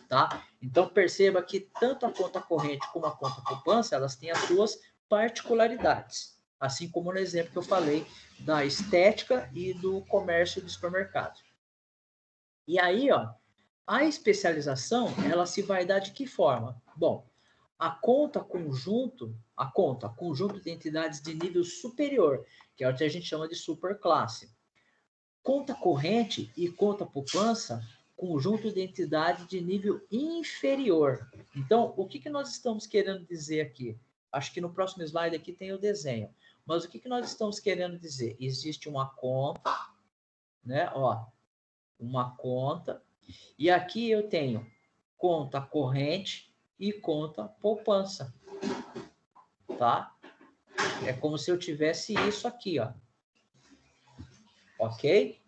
tá? Então, perceba que tanto a conta corrente como a conta poupança, elas têm as suas particularidades. Assim como no exemplo que eu falei da estética e do comércio de supermercado. E aí, ó, a especialização, ela se vai dar de que forma? Bom, a conjunto de entidades de nível superior, que é o que a gente chama de superclasse. Conta corrente e conta poupança, conjunto de entidades de nível inferior. Então, o que nós estamos querendo dizer aqui? Acho que no próximo slide aqui tem o desenho. Mas o que nós estamos querendo dizer? Existe uma conta, né? Ó, uma conta. E aqui eu tenho conta corrente e conta poupança, tá? É como se eu tivesse isso aqui, ó. Ok?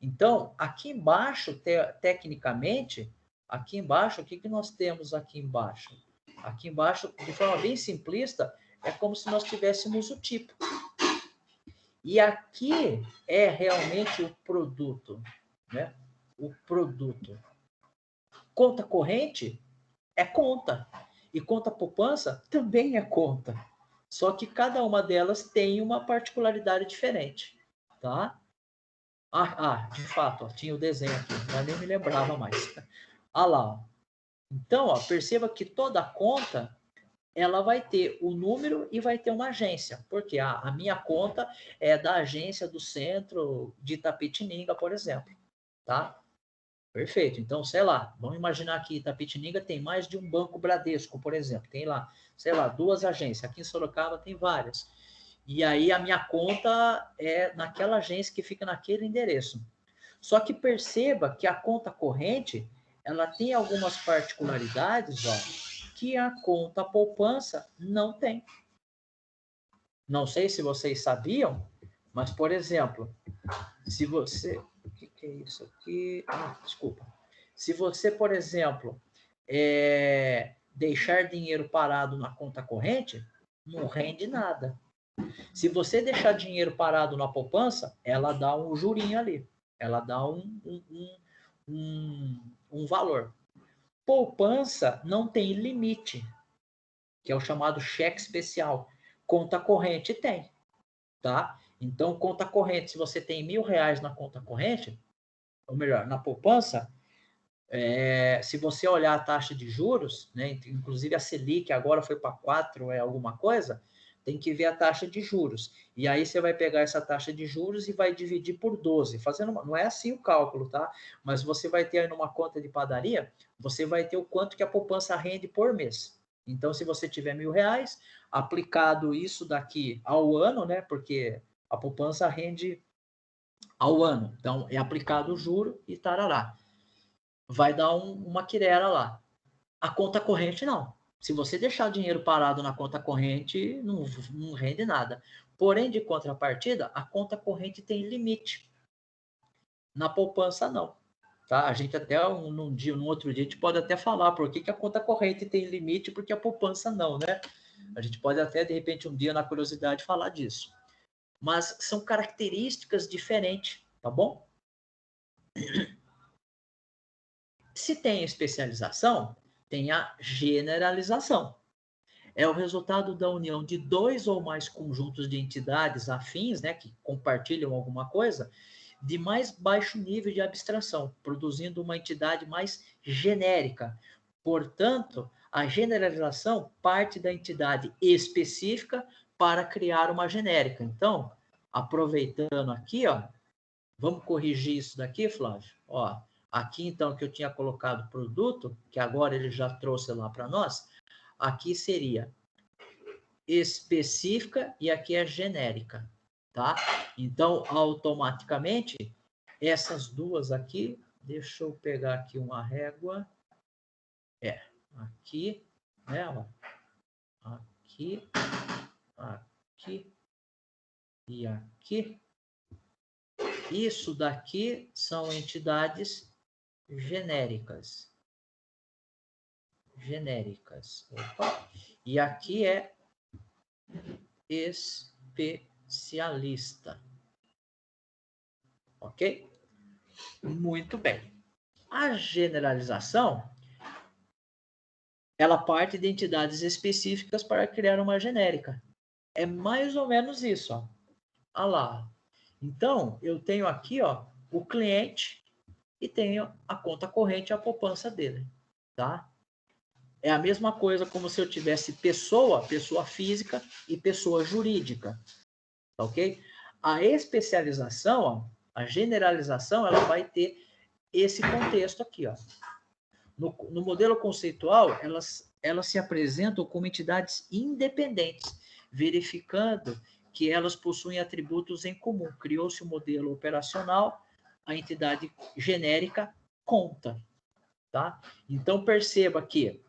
Então, aqui embaixo, tecnicamente, aqui embaixo, o que nós temos aqui embaixo? Aqui embaixo, de forma bem simplista, é como se nós tivéssemos o tipo. E aqui é realmente o produto, né? O produto. Conta corrente é conta. E conta poupança também é conta. Só que cada uma delas tem uma particularidade diferente, tá? De fato, ó, tinha o desenho aqui, mas nem me lembrava mais. Lá, ó. Então, ó, perceba que toda conta ela vai ter o número e vai ter uma agência. Porque a minha conta é da agência do centro de Itapetininga, por exemplo, tá? Perfeito. Então, sei lá, vamos imaginar que Itapetininga tem mais de um banco Bradesco, por exemplo. Tem lá, sei lá, 2 agências. Aqui em Sorocaba tem várias. E aí a minha conta é naquela agência que fica naquele endereço. Só que perceba que a conta corrente, ela tem algumas particularidades, ó, que a conta poupança não tem. Não sei se vocês sabiam, mas, por exemplo, se você... O que é isso aqui? Desculpa. Se você, por exemplo, deixar dinheiro parado na conta corrente, não rende nada. Se você deixar dinheiro parado na poupança, ela dá um jurinho ali. Ela dá um valor. Poupança não tem limite, que é o chamado cheque especial. Conta corrente tem, tá? Então, conta corrente, se você tem R$1.000 na conta corrente, ou melhor, na poupança, se você olhar a taxa de juros, né, inclusive a Selic agora foi para 4, alguma coisa, tem que ver a taxa de juros. E aí você vai pegar essa taxa de juros e vai dividir por 12, não é assim o cálculo, tá? Mas você vai ter aí numa conta de padaria, você vai ter o quanto que a poupança rende por mês. Então, se você tiver R$1.000, aplicado isso daqui ao ano, né? Porque a poupança rende ao ano. Então, é aplicado o juro e tarará. Vai dar uma quirera lá. A conta corrente, não. Se você deixar dinheiro parado na conta corrente, não rende nada. Porém, de contrapartida, a conta corrente tem limite. Na poupança, não. Tá? A gente até, num outro dia, a gente pode até falar por que a conta corrente tem limite e por que a poupança não, né? A gente pode até, de repente, um dia, na curiosidade, falar disso. Mas são características diferentes, tá bom? Se tem especialização, tem a generalização. É o resultado da união de dois ou mais conjuntos de entidades afins, né, que compartilham alguma coisa, de mais baixo nível de abstração, produzindo uma entidade mais genérica. Portanto, a generalização parte da entidade específica para criar uma genérica. Então, aproveitando aqui, ó, vamos corrigir isso daqui, Flávio? Ó, aqui, então, que eu tinha colocado produto, que agora ele já trouxe lá para nós, aqui seria específica e aqui é genérica, tá? Então, automaticamente, essas duas aqui, deixa eu pegar aqui uma régua, aqui, né, ó, aqui, aqui e aqui. Isso daqui são entidades genéricas. Opa. E aqui é especialista. Ok? Muito bem. A generalização, ela parte de entidades específicas para criar uma genérica. É mais ou menos isso, ó. Olha lá. Então, eu tenho aqui, ó, o cliente e tenho a conta corrente e a poupança dele, tá? É a mesma coisa como se eu tivesse pessoa física e pessoa jurídica, tá ok? A especialização, ó, a generalização, ela vai ter esse contexto aqui, ó. No modelo conceitual, elas se apresentam como entidades independentes, verificando que elas possuem atributos em comum. Criou-se um modelo operacional, a entidade genérica conta, tá? Então, perceba que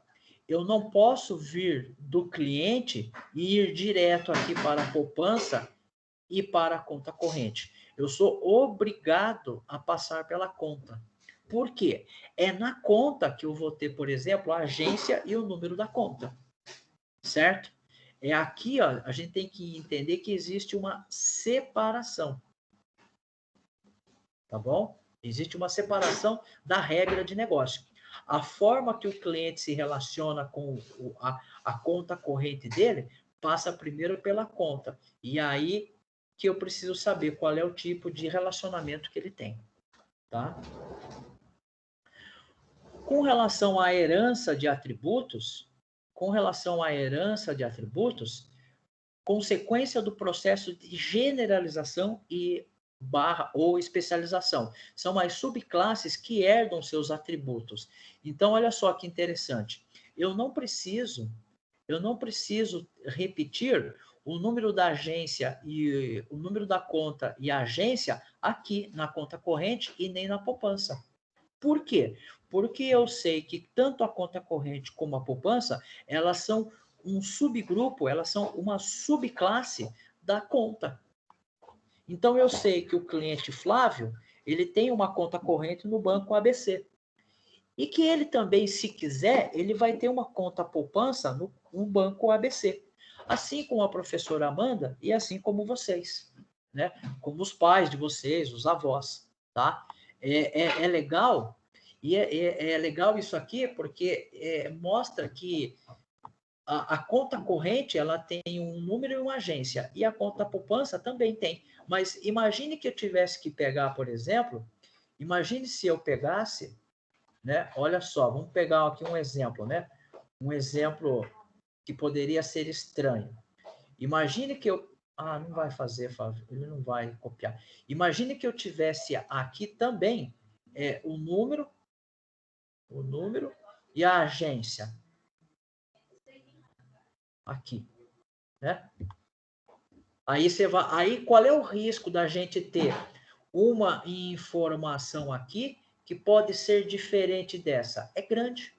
eu não posso vir do cliente e ir direto aqui para a poupança e para a conta corrente. Eu sou obrigado a passar pela conta. Por quê? É na conta que eu vou ter, por exemplo, a agência e o número da conta. Certo? É aqui, ó, a gente tem que entender que existe uma separação. Tá bom? Existe uma separação da regra de negócio. A forma que o cliente se relaciona com a conta corrente dele passa primeiro pela conta. E aí que eu preciso saber qual é o tipo de relacionamento que ele tem. Tá? Com relação à herança de atributos, consequência do processo de generalização e barra ou especialização. São as subclasses que herdam seus atributos. Então, olha só que interessante. Eu não preciso repetir o número da agência e o número da conta e a agência aqui na conta corrente e nem na poupança. Por quê? Porque eu sei que tanto a conta corrente como a poupança, elas são um subgrupo, elas são uma subclasse da conta. Então, eu sei que o cliente Flávio, ele tem uma conta corrente no banco ABC. E que ele também, se quiser, ele vai ter uma conta poupança no Banco ABC. Assim como a professora Amanda e assim como vocês, né? Como os pais de vocês, os avós, tá? É legal, e é legal isso aqui porque mostra que a conta corrente ela tem um número e uma agência, e a conta poupança também tem. Mas imagine que eu tivesse que pegar, por exemplo, imagine se eu pegasse, né? Olha só, vamos pegar aqui um exemplo, né? Um exemplo que poderia ser estranho. Imagine que eu... Ah, não vai fazer, Fábio, ele não vai copiar. Imagine que eu tivesse aqui também o número e a agência. Aqui, né? Aí você vai... Aí qual é o risco da gente ter uma informação aqui que pode ser diferente dessa? É grande.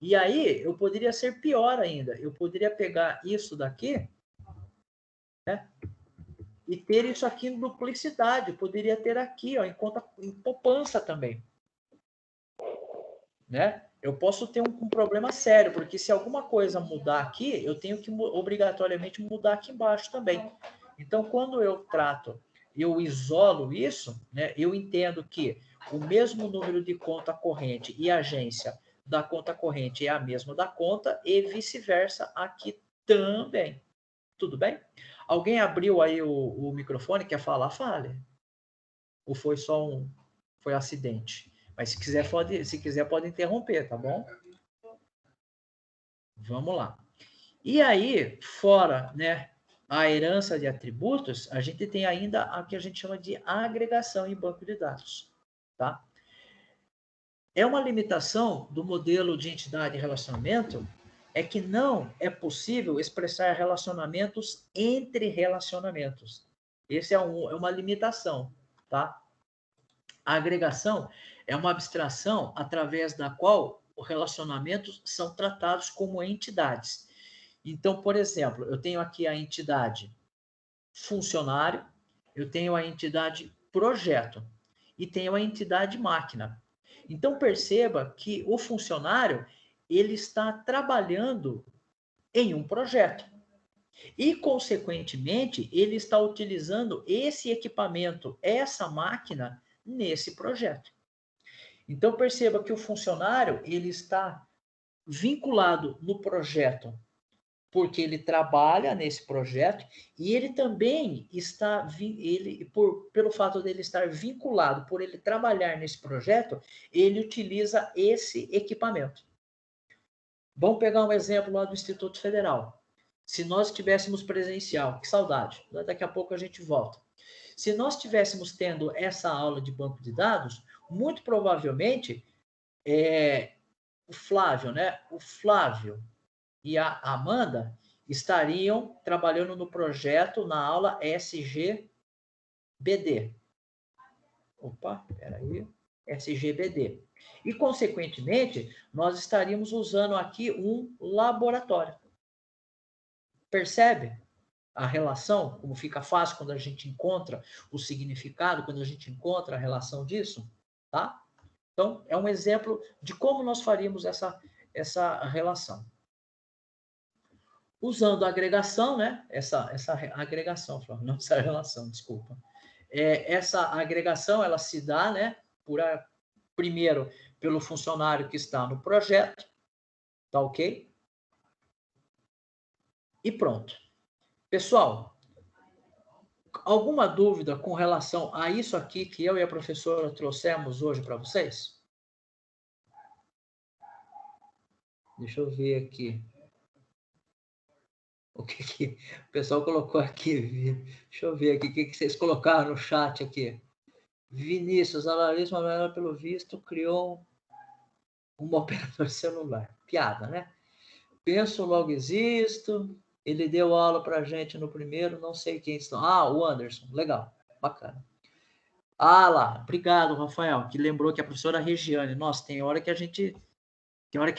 E aí eu poderia ser pior ainda. Eu poderia pegar isso daqui, né? E ter isso aqui em duplicidade. Eu poderia ter aqui, ó, em poupança também, né? Eu posso ter um problema sério, porque se alguma coisa mudar aqui, eu tenho que obrigatoriamente mudar aqui embaixo também. Então, quando eu trato, eu isolo isso, né? Eu entendo que o mesmo número de conta corrente e agência da conta corrente é a mesma da conta e vice-versa aqui também. Tudo bem? Alguém abriu aí o microfone, quer falar? Fale. Ou foi só foi acidente? Mas se quiser pode interromper, tá bom? Vamos lá. E aí, fora, né, a herança de atributos, a gente tem ainda a que a gente chama de agregação em banco de dados, tá? É uma limitação do modelo de entidade e relacionamento é que não é possível expressar relacionamentos entre relacionamentos. Esse é uma limitação, tá? A agregação é uma abstração através da qual os relacionamentos são tratados como entidades. Então, por exemplo, eu tenho aqui a entidade funcionário, eu tenho a entidade projeto e tenho a entidade máquina. Então, perceba que o funcionário ele está trabalhando em um projeto e, consequentemente, ele está utilizando esse equipamento, essa máquina, nesse projeto. Então, perceba que o funcionário ele está vinculado no projeto porque ele trabalha nesse projeto e ele também está pelo fato dele estar vinculado, por ele trabalhar nesse projeto, ele utiliza esse equipamento. Vamos pegar um exemplo lá do Instituto Federal. Se nós tivéssemos presencial, que saudade, daqui a pouco a gente volta. Se nós estivéssemos tendo essa aula de banco de dados, muito provavelmente o Flávio, né? O Flávio e a Amanda estariam trabalhando no projeto na aula SGBD. Opa, peraí. SGBD. E, consequentemente, nós estaríamos usando aqui um laboratório. Percebe a relação? Como fica fácil quando a gente encontra o significado, quando a gente encontra a relação disso? Tá? Então, é um exemplo de como nós faríamos essa relação. Usando a agregação, né? Essa agregação, não essa relação, desculpa. Essa agregação, ela se dá, né? Primeiro, pelo funcionário que está no projeto, tá ok? E pronto. Pessoal, alguma dúvida com relação a isso aqui que eu e a professora trouxemos hoje para vocês? Deixa eu ver aqui. O que o pessoal colocou aqui? Deixa eu ver aqui. O que vocês colocaram no chat aqui? Vinícius, a Larissa, pelo visto, criou um operador celular. Piada, né? Penso, logo existo. Ele deu aula pra gente no primeiro, não sei quem estão. Ah, o Anderson. Legal. Bacana. Ah lá, obrigado, Rafael, que lembrou que a professora Regiane. Nossa, tem hora que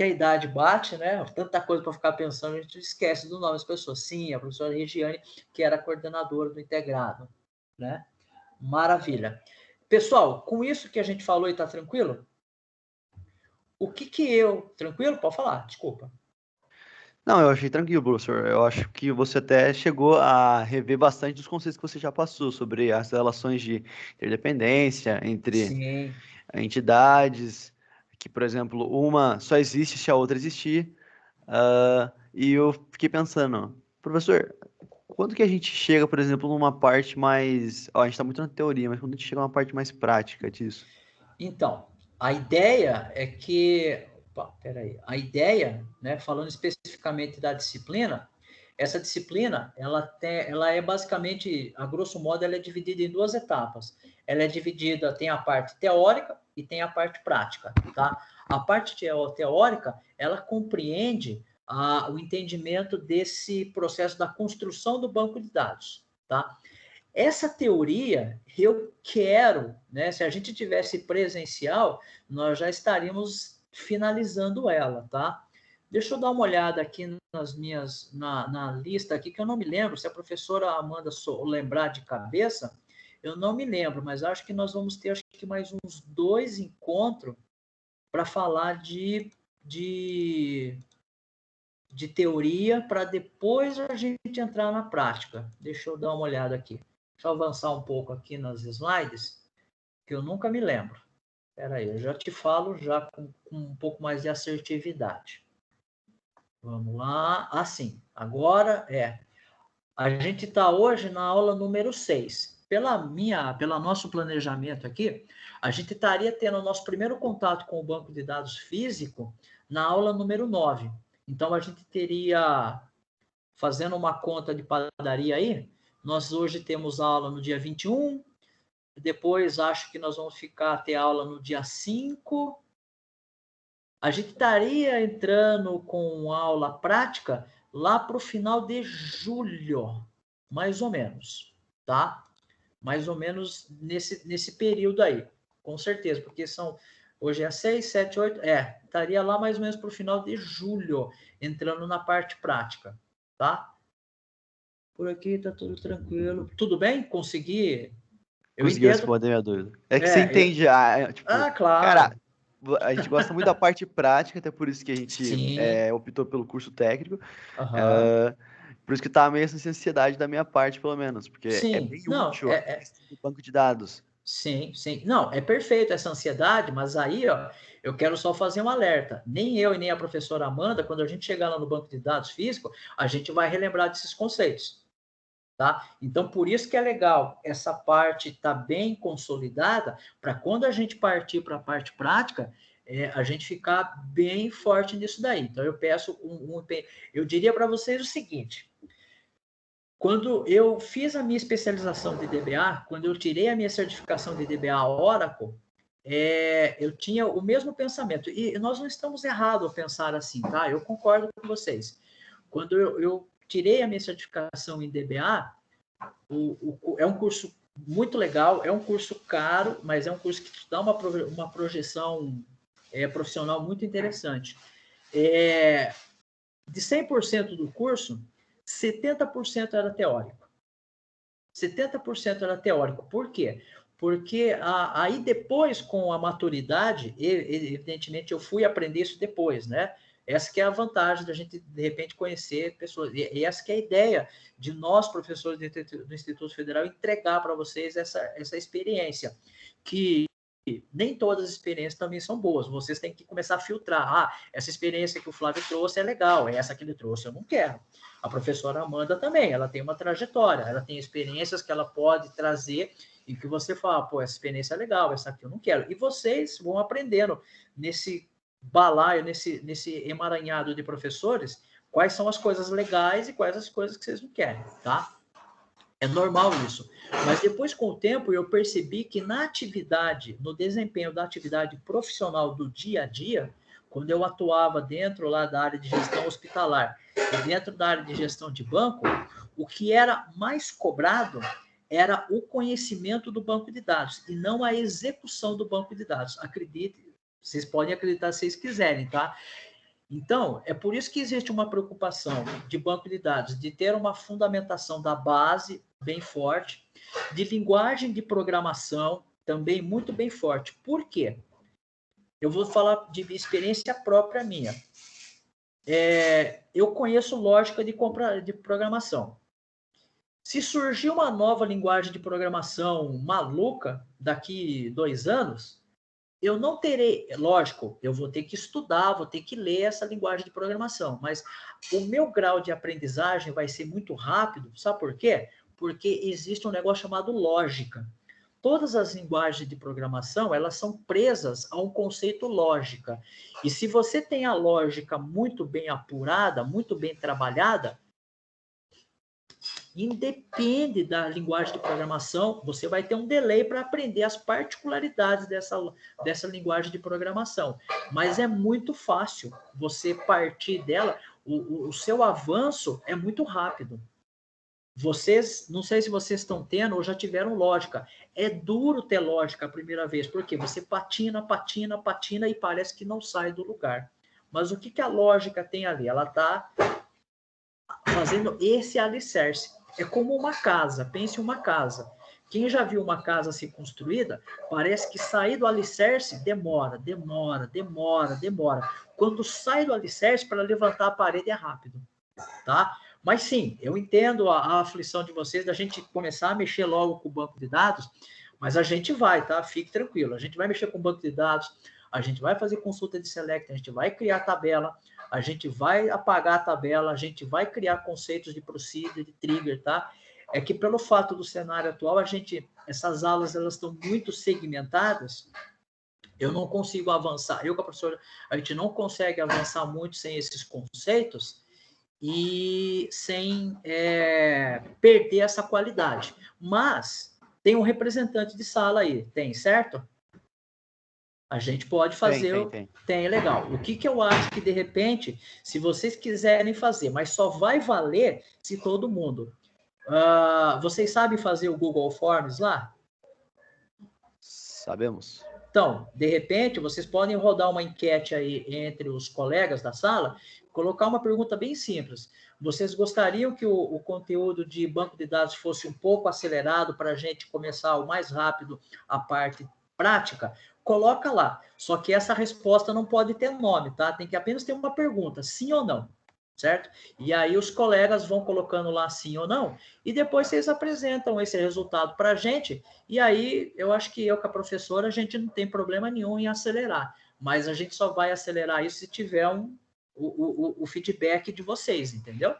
a idade bate, né? Tanta coisa para ficar pensando, a gente esquece do nome das pessoas. Sim, a professora Regiane, que era coordenadora do integrado, né? Maravilha. Pessoal, com isso que a gente falou e tá tranquilo? o que que eu... Tranquilo? Pode falar, desculpa. Não, eu achei tranquilo, professor. Eu acho que você até chegou a rever bastante dos conceitos que você já passou sobre as relações de interdependência entre Sim. entidades, que, por exemplo, uma só existe se a outra existir. E eu fiquei pensando, professor, quando que a gente chega, por exemplo, numa parte mais... Ó, a gente está muito na teoria, mas quando a gente chega numa parte mais prática disso? Então, a ideia é que... Opa, peraí. A ideia, né, falando especificamente da disciplina, essa disciplina, ela é basicamente, a grosso modo, ela é dividida em duas etapas. Ela é dividida, tem a parte teórica e tem a parte prática, tá? A parte teórica, ela compreende o entendimento desse processo da construção do banco de dados, tá? Essa teoria, eu quero, né? Se a gente tivesse presencial, nós já estaríamos finalizando ela, tá? Deixa eu dar uma olhada aqui na lista aqui, que eu não me lembro, se a professora Amanda lembrar de cabeça, eu não me lembro, mas acho que nós vamos ter, acho que mais uns 2 encontros para falar de teoria, para depois a gente entrar na prática. Deixa eu dar uma olhada aqui. Deixa eu avançar um pouco aqui nas slides, que eu nunca me lembro. Espera aí, eu já te falo já com um pouco mais de assertividade. Vamos lá. Assim, agora a gente está hoje na aula número 6. Pelo nosso planejamento aqui, a gente estaria tendo o nosso primeiro contato com o banco de dados físico na aula número 9. Então, a gente teria, fazendo uma conta de padaria aí, nós hoje temos aula no dia 21, depois acho que nós vamos ficar até aula no dia 5. A gente estaria entrando com aula prática lá para o final de julho, mais ou menos, tá? Mais ou menos nesse período aí, com certeza, porque hoje é 6, 7, 8, estaria lá mais ou menos para o final de julho, entrando na parte prática, tá? Por aqui tá tudo tranquilo. Tudo bem? Consegui? Eu Conseguiu entendo. responder minha dúvida. É que você entende, tipo, Claro. cara, a gente gosta muito da parte prática, até por isso que a gente Sim. optou pelo curso técnico. Aham. É, por isso que tá meio essa ansiedade da minha parte, pelo menos, porque é Sim. bem Não, útil a questão do banco de dados. sim, sim. Não, é perfeito essa ansiedade, mas aí, ó, eu quero só fazer um alerta. Nem eu e nem a professora Amanda, quando a gente chegar lá no banco de dados físico, a gente vai relembrar desses conceitos, tá? Então, por isso que é legal essa parte tá bem consolidada, para quando a gente partir para a parte prática, a gente ficar bem forte nisso daí. Então, eu peço eu diria para vocês o seguinte: quando eu fiz a minha especialização de DBA, quando eu tirei a minha certificação de DBA Oracle, eu tinha o mesmo pensamento. E nós não estamos errados ao pensar assim, tá? Eu concordo com vocês. Quando eu tirei a minha certificação em DBA, é um curso muito legal, é um curso caro, mas é um curso que te dá uma projeção profissional muito interessante. De 100% do curso, 70% era teórico. 70% era teórico. Por quê? Porque aí depois, com a maturidade, evidentemente eu fui aprender isso depois, né? Essa que é a vantagem da gente, de repente, conhecer pessoas. E essa que é a ideia de nós, professores do Instituto Federal, entregar para vocês essa experiência. Que nem todas as experiências também são boas. Vocês têm que começar a filtrar. Essa experiência que o Flávio trouxe é legal, essa que ele trouxe eu não quero. A professora Amanda também, ela tem uma trajetória, ela tem experiências que ela pode trazer e que você fala, pô, essa experiência é legal, essa aqui eu não quero. E vocês vão aprendendo nesse balaio, nesse emaranhado de professores, quais são as coisas legais e quais as coisas que vocês não querem, tá? É normal isso. Mas depois, com o tempo, eu percebi que na atividade, no desempenho da atividade profissional do dia a dia, quando eu atuava dentro lá da área de gestão hospitalar e dentro da área de gestão de banco, o que era mais cobrado era o conhecimento do banco de dados e não a execução do banco de dados. Acredite, vocês podem acreditar se vocês quiserem, tá? Então, é por isso que existe uma preocupação de banco de dados, de ter uma fundamentação da base bem forte, de linguagem de programação também muito bem forte. Por quê? eu vou falar de experiência própria minha. Eu conheço lógica de programação. Se surgir uma nova linguagem de programação maluca daqui 2 anos, eu não terei, lógico, eu vou ter que estudar, vou ter que ler essa linguagem de programação, mas o meu grau de aprendizagem vai ser muito rápido, sabe por quê? Porque existe um negócio chamado lógica. Todas as linguagens de programação, elas são presas a um conceito lógica. E se você tem a lógica muito bem apurada, muito bem trabalhada, independe da linguagem de programação, você vai ter um delay para aprender as particularidades dessa linguagem de programação. Mas é muito fácil você partir dela, o seu avanço é muito rápido. Vocês, não sei se vocês estão tendo ou já tiveram lógica. É duro ter lógica a primeira vez, porque você patina, patina, patina e parece que não sai do lugar. Mas o que a lógica tem ali? Ela está fazendo esse alicerce. É como uma casa, pense em uma casa. Quem já viu uma casa ser construída, parece que sair do alicerce demora. Quando sai do alicerce, para levantar a parede é rápido, tá? Mas sim, eu entendo a aflição de vocês da gente começar a mexer logo com o banco de dados, mas a gente vai, tá? Fique tranquilo. A gente vai mexer com o banco de dados, a gente vai fazer consulta de select, a gente vai criar tabela, a gente vai apagar a tabela, a gente vai criar conceitos de procedure, de trigger, tá? É que pelo fato do cenário atual, essas aulas elas estão muito segmentadas, eu não consigo avançar, eu com a professora, a gente não consegue avançar muito sem esses conceitos e sem perder essa qualidade. Mas tem um representante de sala aí, tem, certo? A gente pode fazer... Tem, legal. O que eu acho que, de repente, se vocês quiserem fazer, mas só vai valer se todo mundo... vocês sabem fazer o Google Forms lá? Sabemos. Então, de repente, vocês podem rodar uma enquete aí entre os colegas da sala, colocar uma pergunta bem simples. Vocês gostariam que o conteúdo de banco de dados fosse um pouco acelerado para a gente começar o mais rápido a parte prática? Coloca lá. Só que essa resposta não pode ter nome, tá? Tem que apenas ter uma pergunta, sim ou não, certo? E aí os colegas vão colocando lá sim ou não, e depois vocês apresentam esse resultado para a gente, e aí eu acho que eu com a professora, a gente não tem problema nenhum em acelerar, mas a gente só vai acelerar isso se tiver o feedback de vocês, entendeu?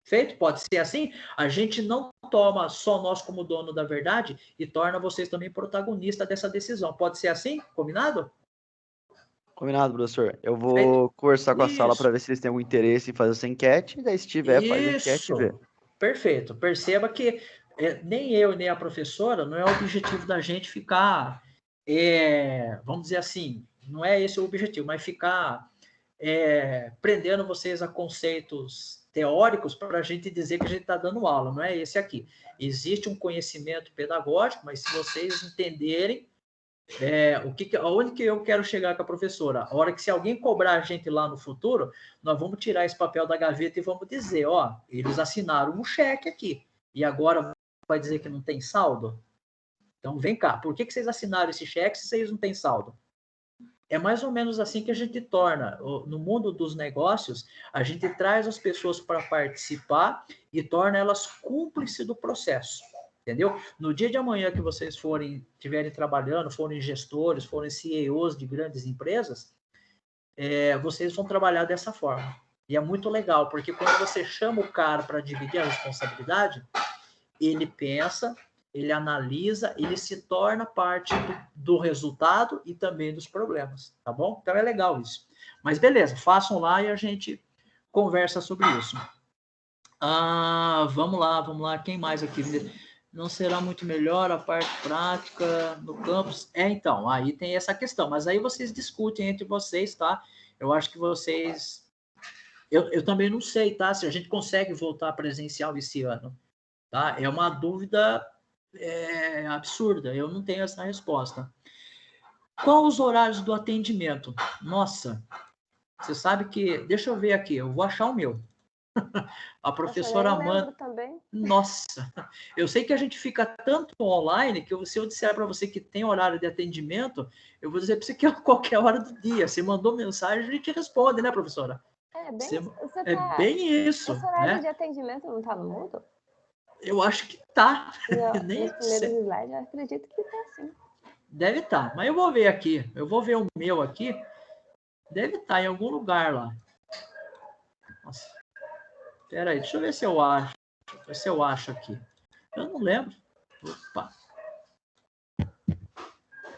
Feito? Pode ser assim? A gente não toma só nós como dono da verdade e torna vocês também protagonistas dessa decisão. Pode ser assim? Combinado? Combinado, professor. Eu vou conversar com a sala para ver se eles têm algum interesse em fazer essa enquete, e daí se tiver, faz a enquete e vê. Perfeito. Perceba que nem eu, nem a professora, não é o objetivo da gente ficar, vamos dizer assim, não é esse o objetivo, mas ficar prendendo vocês a conceitos teóricos para a gente dizer que a gente está dando aula, não é esse aqui. Existe um conhecimento pedagógico, mas se vocês entenderem aonde que eu quero chegar com a professora, a hora que se alguém cobrar a gente lá no futuro, nós vamos tirar esse papel da gaveta e vamos dizer, ó, eles assinaram um cheque aqui, e agora vai dizer que não tem saldo? Então vem cá, por que vocês assinaram esse cheque se vocês não têm saldo? É mais ou menos assim que a gente torna, no mundo dos negócios, a gente traz as pessoas para participar e torna elas cúmplices do processo, entendeu? No dia de amanhã que vocês estiverem trabalhando, forem gestores, forem CEOs de grandes empresas, vocês vão trabalhar dessa forma. E é muito legal, porque quando você chama o cara para dividir a responsabilidade, ele pensa, ele analisa, ele se torna parte do resultado e também dos problemas, tá bom? Então é legal isso. Mas beleza, façam lá e a gente conversa sobre isso. Vamos lá, quem mais aqui? Não será muito melhor a parte prática no campus? Então, aí tem essa questão, mas aí vocês discutem entre vocês, tá? Eu acho que vocês... Eu também não sei, tá? Se a gente consegue voltar presencial esse ano, tá? É uma dúvida absurda, eu não tenho essa resposta. Qual os horários do atendimento? Nossa, você sabe que... Deixa eu ver aqui, eu vou achar o meu, A professora eu manda. lembro também. Nossa, eu sei que a gente fica tanto online que se eu disser para você que tem horário de atendimento, eu vou dizer para você que é qualquer hora do dia. Você mandou mensagem, a gente responde, né, professora? É bem, É bem isso, esse horário né? de atendimento não tá no Moodle? Eu acho que tá. Nem Nos primeiros slides, eu acredito que tá sim. Deve estar, mas eu vou ver aqui. Eu vou ver o meu aqui. Deve estar em algum lugar lá. Nossa. Espera aí, deixa eu ver se eu acho. Se eu acho aqui. Eu não lembro. Opa.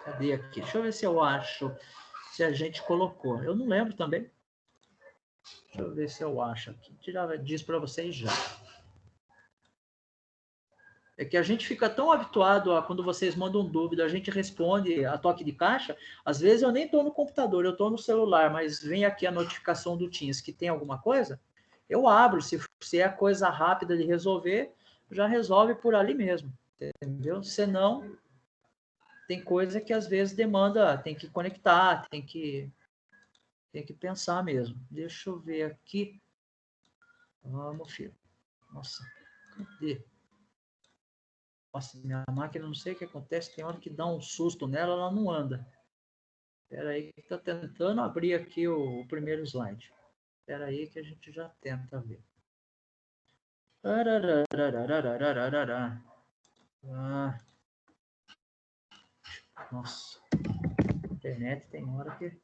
Cadê aqui? Deixa eu ver se eu acho. Se a gente colocou. Eu não lembro também. Deixa eu ver se eu acho aqui. Diz para vocês já. É que a gente fica tão habituado a quando vocês mandam dúvida, a gente responde a toque de caixa. Às vezes eu nem estou no computador, eu estou no celular, mas vem aqui a notificação do Teams que tem alguma coisa, eu abro. Se é coisa rápida de resolver, já resolve por ali mesmo, entendeu? Senão, tem coisa que às vezes demanda, tem que conectar, tem que pensar mesmo. Deixa eu ver aqui. Vamos, filho. Nossa, cadê? Nossa, minha máquina, não sei o que acontece, tem hora que dá um susto nela, ela não anda. Espera aí, que está tentando abrir aqui o primeiro slide. Espera aí que a gente já tenta ver. Ah, nossa, a internet tem hora que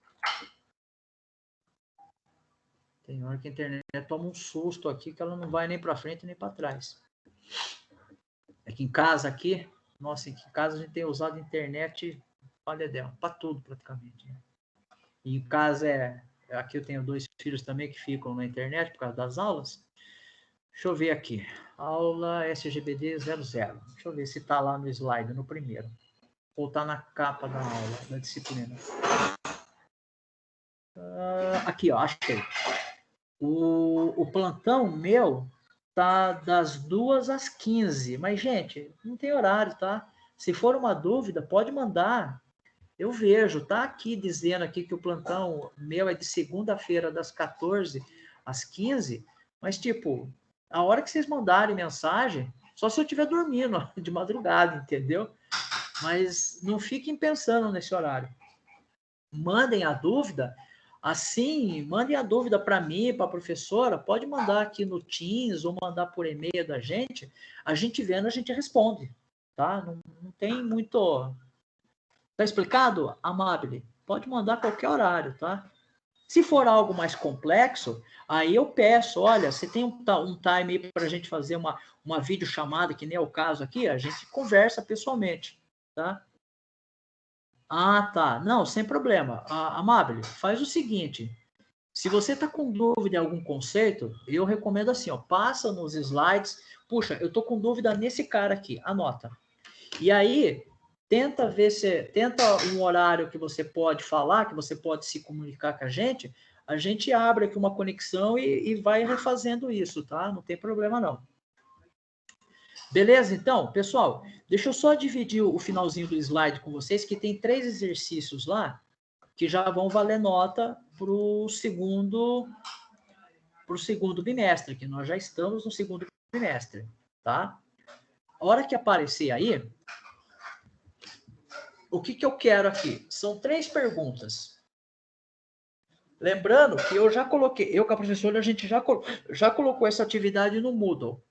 a internet toma um susto aqui que ela não vai nem para frente nem para trás. É que em casa aqui, nossa, aqui em casa a gente tem usado a internet para tudo praticamente. Né? E em casa aqui eu tenho 2 filhos também que ficam na internet por causa das aulas. Deixa eu ver aqui. Aula SGBD 00. Deixa eu ver se está lá no slide, no primeiro. Ou está na capa da aula, da disciplina. Aqui, ó, achei. O plantão meu tá das 2 às 15. Mas, gente, não tem horário, tá? Se for uma dúvida, pode mandar. Eu vejo, tá aqui dizendo aqui que o plantão meu é de segunda-feira das 14 às 15, mas tipo, a hora que vocês mandarem mensagem, só se eu estiver dormindo de madrugada, entendeu? Mas não fiquem pensando nesse horário. Mandem a dúvida, assim, mandem a dúvida para mim, para a professora, pode mandar aqui no Teams ou mandar por e-mail da gente, a gente vendo, a gente responde, tá? Não tem muito... Tá explicado, Amabile? Pode mandar qualquer horário, tá? Se for algo mais complexo, aí eu peço, olha, você tem um time aí para a gente fazer uma videochamada, que nem é o caso aqui, a gente conversa pessoalmente, tá? Ah, tá. Não, sem problema. Amabile, faz o seguinte, se você está com dúvida em algum conceito, eu recomendo assim, ó, passa nos slides, puxa, eu tô com dúvida nesse cara aqui, anota. E aí, tenta um horário que você pode falar, que você pode se comunicar com a gente abre aqui uma conexão e vai refazendo isso, tá? Não tem problema não. Beleza, então, pessoal, deixa eu só dividir o finalzinho do slide com vocês, que tem 3 exercícios lá, que já vão valer nota para o segundo bimestre, que nós já estamos no segundo bimestre, tá? A hora que aparecer aí, o que eu quero aqui? São 3 perguntas. Lembrando que eu já coloquei, eu com a professora, a gente já colocou essa atividade no Moodle.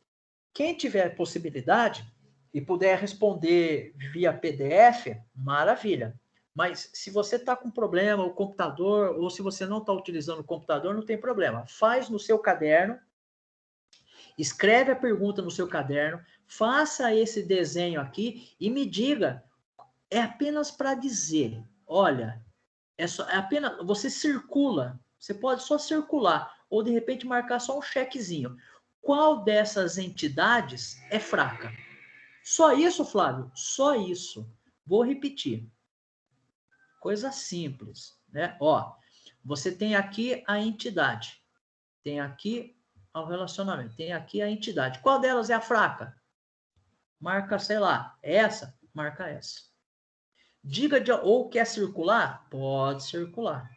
Quem tiver possibilidade e puder responder via PDF, maravilha. Mas se você está com problema, o computador, ou se você não está utilizando o computador, não tem problema. Faz no seu caderno, escreve a pergunta no seu caderno, faça esse desenho aqui e me diga. É apenas para dizer, olha, é apenas, você circula, você pode só circular, ou de repente marcar só um chequezinho. Qual dessas entidades é fraca? Só isso, Flávio? Só isso. Vou repetir. Coisa simples, né? Ó, você tem aqui a entidade, tem aqui o relacionamento, tem aqui a entidade. Qual delas é a fraca? Marca, sei lá, essa, marca essa. Diga ou quer circular? Pode circular.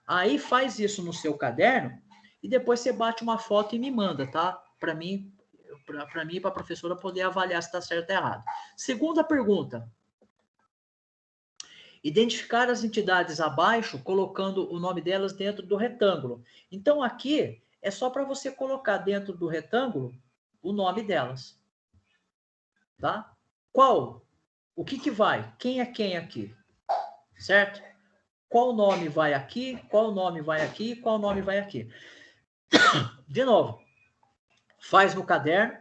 Aí faz isso no seu caderno e depois você bate uma foto e me manda, tá? Para mim e para a professora poder avaliar se está certo ou errado. Segunda pergunta. Identificar as entidades abaixo, colocando o nome delas dentro do retângulo. Então, aqui é só para você colocar dentro do retângulo o nome delas. Tá? Qual? O que vai? Quem é quem aqui? Certo? Qual nome vai aqui? Qual nome vai aqui? Qual nome vai aqui? De novo, faz no caderno,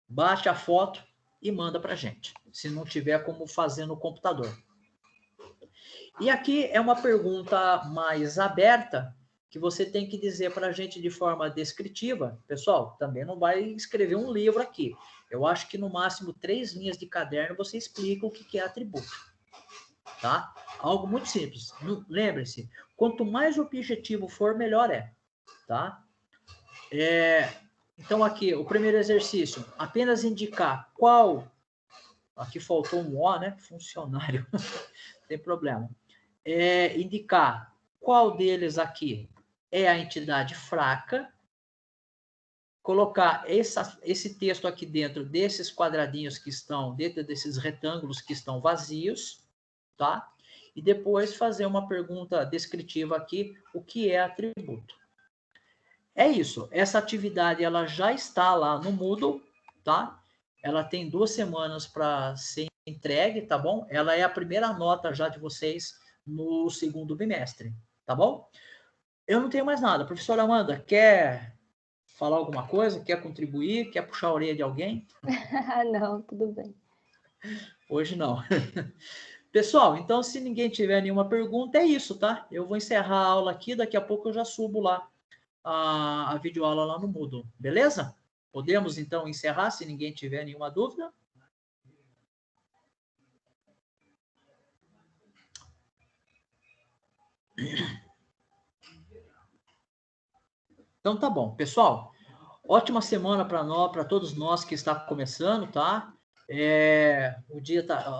bate a foto e manda para a gente, se não tiver como fazer no computador. E aqui é uma pergunta mais aberta, que você tem que dizer para a gente de forma descritiva. Pessoal, também não vai escrever um livro aqui. Eu acho que no máximo 3 linhas de caderno você explica o que é atributo. Tá? Algo muito simples. Lembre-se, quanto mais objetivo for, melhor é. Tá? Então aqui, o primeiro exercício, apenas indicar qual... Aqui faltou um O, né? Funcionário. Não tem problema. Indicar qual deles aqui é a entidade fraca, colocar esse texto aqui dentro desses quadradinhos que estão, dentro desses retângulos que estão vazios, tá? E depois fazer uma pergunta descritiva aqui, o que é atributo. É isso, essa atividade ela já está lá no Moodle, tá? Ela tem 2 semanas para ser entregue, tá bom? Ela é a primeira nota já de vocês no segundo bimestre, tá bom? Eu não tenho mais nada. Professora Amanda, quer falar alguma coisa? Quer contribuir? Quer puxar a orelha de alguém? Não, tudo bem. Hoje não. Pessoal, então se ninguém tiver nenhuma pergunta, é isso, tá? Eu vou encerrar a aula aqui, daqui a pouco eu já subo lá a videoaula lá no Moodle, beleza? Podemos então encerrar, se ninguém tiver nenhuma dúvida? Então tá bom, pessoal. Ótima semana para todos nós que está começando, tá?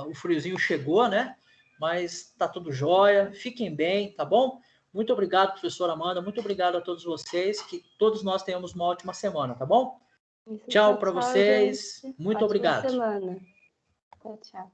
O friozinho chegou, né? Mas tá tudo jóia. Fiquem bem, tá bom? Muito obrigado, professora Amanda. Muito obrigado a todos vocês. Que todos nós tenhamos uma ótima semana, tá bom? Isso, Tchau para vocês. gente. Muito Ótima obrigado. semana. Tchau.